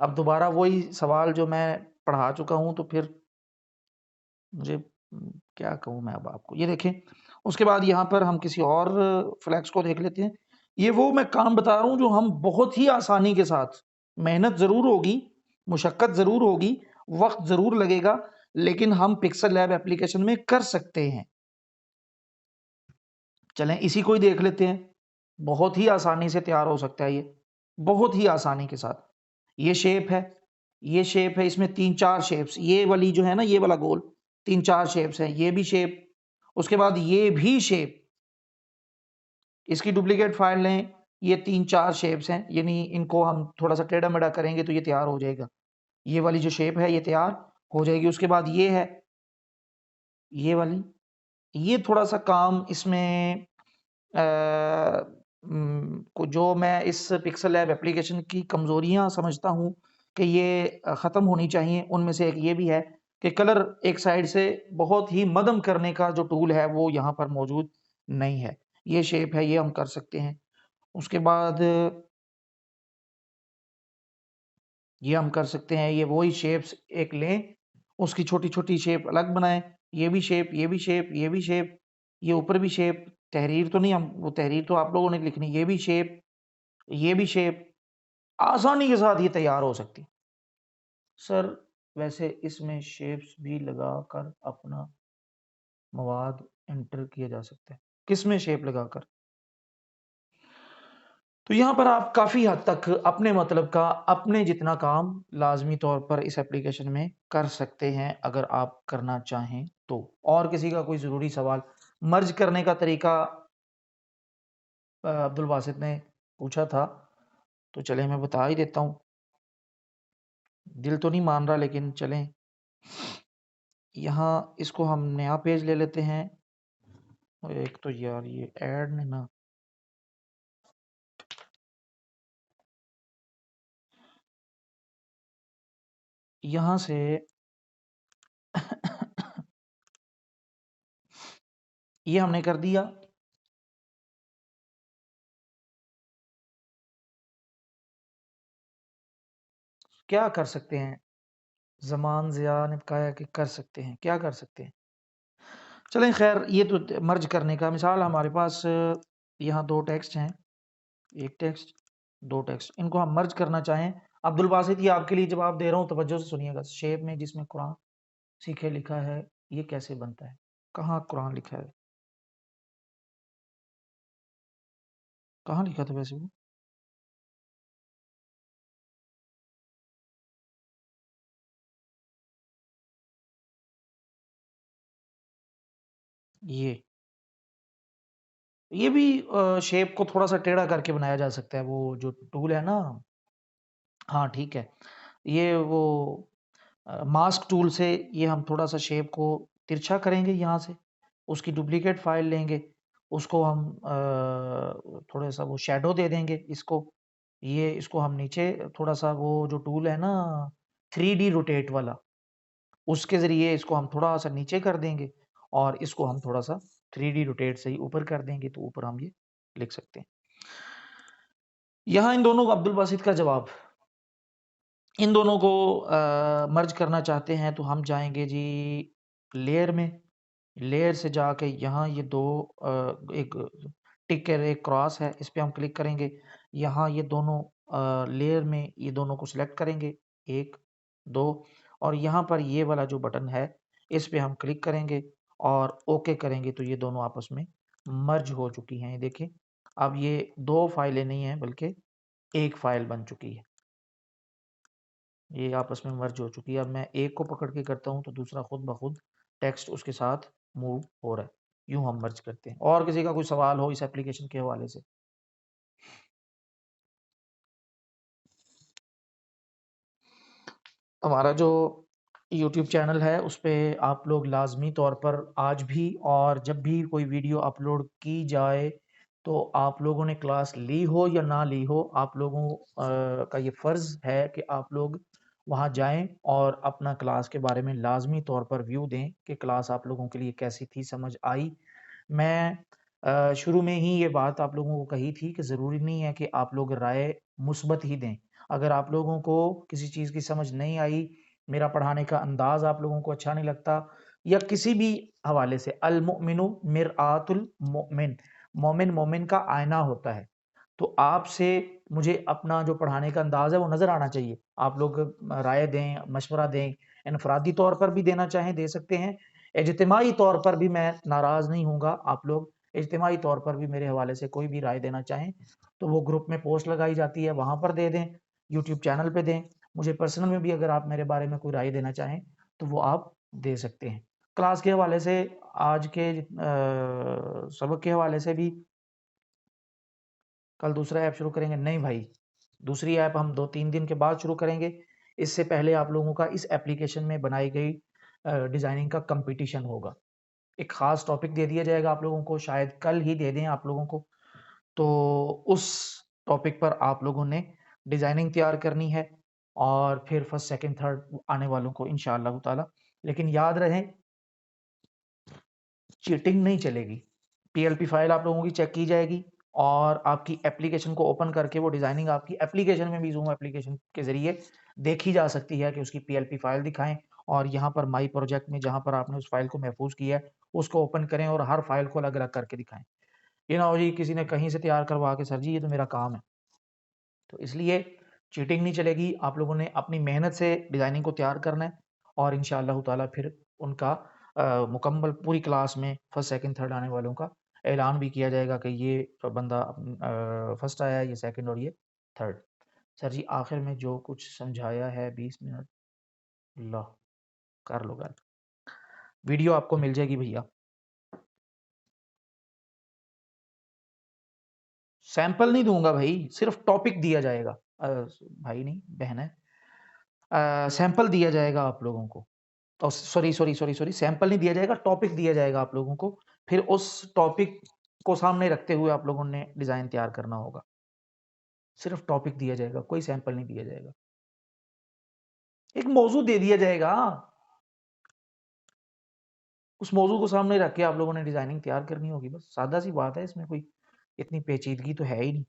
अब दोबारा वही सवाल जो मैं पढ़ा चुका हूँ तो फिर मुझे क्या कहूँ मैं अब आपको। ये देखें, उसके बाद यहाँ पर हम किसी और फ्लेक्स को देख लेते हैं। ये वो मैं काम बता रहा हूँ जो हम बहुत ही आसानी के साथ, मेहनत ज़रूर होगी, मुशक्कत ज़रूर होगी, वक़्त ज़रूर लगेगा, लेकिन हम पिक्सल लैब एप्लीकेशन में कर सकते हैं। चलें इसी को ही देख लेते हैं। बहुत ही आसानी से तैयार हो सकता है ये, बहुत ही आसानी के साथ। ये शेप है, ये शेप है, इसमें 3-4 शेप्स, ये वाली जो है ना, ये वाला गोल, 3-4 शेप्स हैं, ये भी शेप, उसके बाद ये भी शेप, इसकी डुप्लीकेट फाइल लें, ये 3-4 शेप्स हैं, यानी इनको हम थोड़ा-सा टेढ़ा-मेढ़ा करेंगे तो ये तैयार हो जाएगा। ये वाली जो शेप है ये तैयार हो जाएगी। उसके बाद ये है, ये वाली, ये थोड़ा-सा काम इसमें को जो मैं इस पिक्सल लैब एप्लीकेशन की कमज़ोरियाँ समझता हूँ कि ये ख़त्म होनी चाहिए, उनमें से एक ये भी है कि कलर एक साइड से बहुत ही मदम करने का जो टूल है, वो यहाँ पर मौजूद नहीं है। ये शेप है, ये हम कर सकते हैं। उसके बाद ये हम कर सकते हैं, ये वही शेप्स एक लें, उसकी छोटी-छोटी शेप अलग बनाएँ, ये भी शेप, ये भी शेप, ये भी शेप, ये ऊपर भी शेप, तहरीर तो नहीं, हम वो तहरीर तो आप लोगों ने लिखनी, ये भी शेप, ये भी शेप, आसानी के साथ ये तैयार हो सकती। सर, वैसे इसमें शेप्स भी लगाकर अपना मवाद एंटर किया जा सकता है। किसमें शेप लगाकर? तो यहाँ पर आप काफ़ी हद तक अपने मतलब का, अपने जितना काम लाज़मी तौर पर इस एप्लीकेशन में कर सकते हैं, अगर आप करना चाहें तो। और किसी का कोई ज़रूरी सवाल? मर्ज करने का तरीका अब्दुल बासित ने पूछा था, तो चलें मैं बता ही देता हूँ। दिल तो नहीं मान रहा, लेकिन चलें। यहाँ इसको हम नया पेज ले लेते हैं। एक तो यार ये ऐड ने ना, यहाँ से ये हमने कर दिया। क्या कर सकते हैं? ज़मान ज़िया ने कहा कि कर सकते हैं, क्या कर सकते हैं? चलें ख़ैर, ये तो मर्ज करने का मिसाल हमारे पास यहाँ 2 टेक्स्ट हैं, 1 टेक्स्ट, 2 टेक्स्ट, इनको हम मर्ज करना चाहें। अब्दुल बासित, ये आपके लिए जवाब दे रहा हूँ, तवज्जो से सुनिएगा। शेप में जिसमें कुरान सीखे लिखा है, ये कैसे बनता है? कहाँ कुरान लिखा है? कहाँ लिखा था वैसे वो? ये भी शेप को थोड़ा सा टेढ़ा करके बनाया जा सकता है, वो जो टूल है ना। हाँ ठीक है, ये वो मास्क टूल से ये हम थोड़ा सा शेप को तिरछा करेंगे यहाँ से, उसकी डुप्लीकेट फाइल लेंगे, उसको हम थोड़ा सा वो शेडो दे देंगे इसको, ये इसको हम नीचे थोड़ा सा वो जो टूल है ना 3D रोटेट वाला, उसके ज़रिए इसको हम थोड़ा सा नीचे कर देंगे और इसको हम थोड़ा सा 3D रोटेट से ही ऊपर कर देंगे, तो ऊपर हम ये लिख सकते हैं। यहाँ इन दोनों को अब्दुल बासित का जवाब, इन दोनों को मर्ज करना चाहते हैं तो हम जाएंगे जी लेयर में, लेयर से जाके यहाँ ये दो एक टिक है, एक क्रॉस है, इस पे हम क्लिक करेंगे। यहाँ ये दोनों लेयर में ये दोनों को सिलेक्ट करेंगे, एक दो, और यहाँ पर ये वाला जो बटन है इस पे हम क्लिक करेंगे और ओके करेंगे, तो ये दोनों आपस में मर्ज हो चुकी हैं। ये देखें, अब ये दो फाइलें नहीं हैं बल्कि एक फाइल बन चुकी है, ये आपस में मर्ज हो चुकी है। अब मैं एक को पकड़ के करता हूँ तो दूसरा खुद ब खुद टेक्स्ट उसके साथ मूव हो रहा है। यूँ हम मर्ज करते हैं। और किसी का कोई सवाल हो इस एप्लीकेशन के हवाले से? हमारा जो यूट्यूब चैनल है उस पे आप लोग लाज़मी तौर पर आज भी और जब भी कोई वीडियो अपलोड की जाए तो आप लोगों ने क्लास ली हो या ना ली हो, आप लोगों का ये फ़र्ज़ है कि आप लोग वहाँ जाएं और अपना क्लास के बारे में लाज़मी तौर पर व्यू दें कि क्लास आप लोगों के लिए कैसी थी, समझ आई। मैं शुरू में ही ये बात आप लोगों को कही थी कि ज़रूरी नहीं है कि आप लोग राय मुस्बत ही दें। अगर आप लोगों को किसी चीज़ की समझ नहीं आई, मेरा पढ़ाने का अंदाज़ आप लोगों को अच्छा नहीं लगता, या किसी भी हवाले से, अल मुमिनु मिरआतुल मुमिन, मोमिन मोमिन का आईना होता है। तो आपसे मुझे अपना जो पढ़ाने का अंदाज़ है वो नज़र आना चाहिए। आप लोग राय दें, मशवरा दें, इनफरादी तौर पर भी देना चाहें दे सकते हैं, इज्तिमाई तौर पर भी मैं नाराज़ नहीं हूँगा। आप लोग इज्तिमाई तौर पर भी मेरे हवाले से कोई भी राय देना चाहें तो वो ग्रुप में पोस्ट लगाई जाती है, वहाँ पर दे दें, यूट्यूब चैनल पे दें। मुझे पर्सनल में भी अगर आप मेरे बारे में कोई राय देना चाहें तो वो आप दे सकते हैं। क्लास के हवाले से, आज के सबक के हवाले से भी कल दूसरा ऐप शुरू करेंगे? नहीं भाई, दूसरी ऐप हम 2-3 दिन के बाद शुरू करेंगे। इससे पहले आप लोगों का इस एप्लीकेशन में बनाई गई डिज़ाइनिंग का कंपटीशन होगा। एक ख़ास टॉपिक दे दिया जाएगा आप लोगों को, शायद कल ही दे दें आप लोगों को। तो उस टॉपिक पर आप लोगों ने डिज़ाइनिंग तैयार करनी है और फिर फर्स्ट, सेकंड, थर्ड आने वालों को इंशाअल्लाह ताला। लेकिन याद रहे, चीटिंग नहीं चलेगी। पीएलपी फाइल आप लोगों की चेक की जाएगी और आपकी एप्लीकेशन को ओपन करके वो डिज़ाइनिंग आपकी एप्लीकेशन में भी ज़ूम एप्लीकेशन के ज़रिए देखी जा सकती है कि उसकी पीएलपी फाइल दिखाएँ, और यहाँ पर माई प्रोजेक्ट में जहाँ पर आपने उस फाइल को महफूज़ किया है, उसको ओपन करें और हर फाइल को अलग-अलग करके दिखाएँ। ये ना हो जी किसी ने कहीं से तैयार करवा के, सर जी ये तो मेरा काम है। तो इसलिए चीटिंग नहीं चलेगी। आप लोगों ने अपनी मेहनत से डिज़ाइनिंग को तैयार करना है और इंशाअल्लाह ताला फिर उनका मुकम्मल पूरी क्लास में फर्स्ट, सेकंड, थर्ड आने वालों का ऐलान भी किया जाएगा कि ये बंदा फर्स्ट आया है, ये सेकंड और ये थर्ड। सर जी आखिर में जो कुछ समझाया है 20 मिनट, लो कर लो गाल। वीडियो आपको मिल जाएगी भैया। सैंपल नहीं दूंगा भाई, सिर्फ टॉपिक दिया जाएगा। भाई नहीं, बहन है। सैंपल दिया जाएगा आप लोगों को। सॉरी, सैंपल नहीं दिया जाएगा, टॉपिक दिया जाएगा आप लोगों को। फिर उस टॉपिक को सामने रखते हुए आप लोगों ने डिज़ाइन तैयार करना होगा। सिर्फ टॉपिक दिया जाएगा, कोई सैंपल नहीं दिया जाएगा। एक मौजू दे दिया जाएगा, उस मौजू को सामने रख के आप लोगों ने डिज़ाइनिंग तैयार करनी होगी। बस सादा सी बात है, इसमें कोई इतनी पेचीदगी तो है ही नहीं।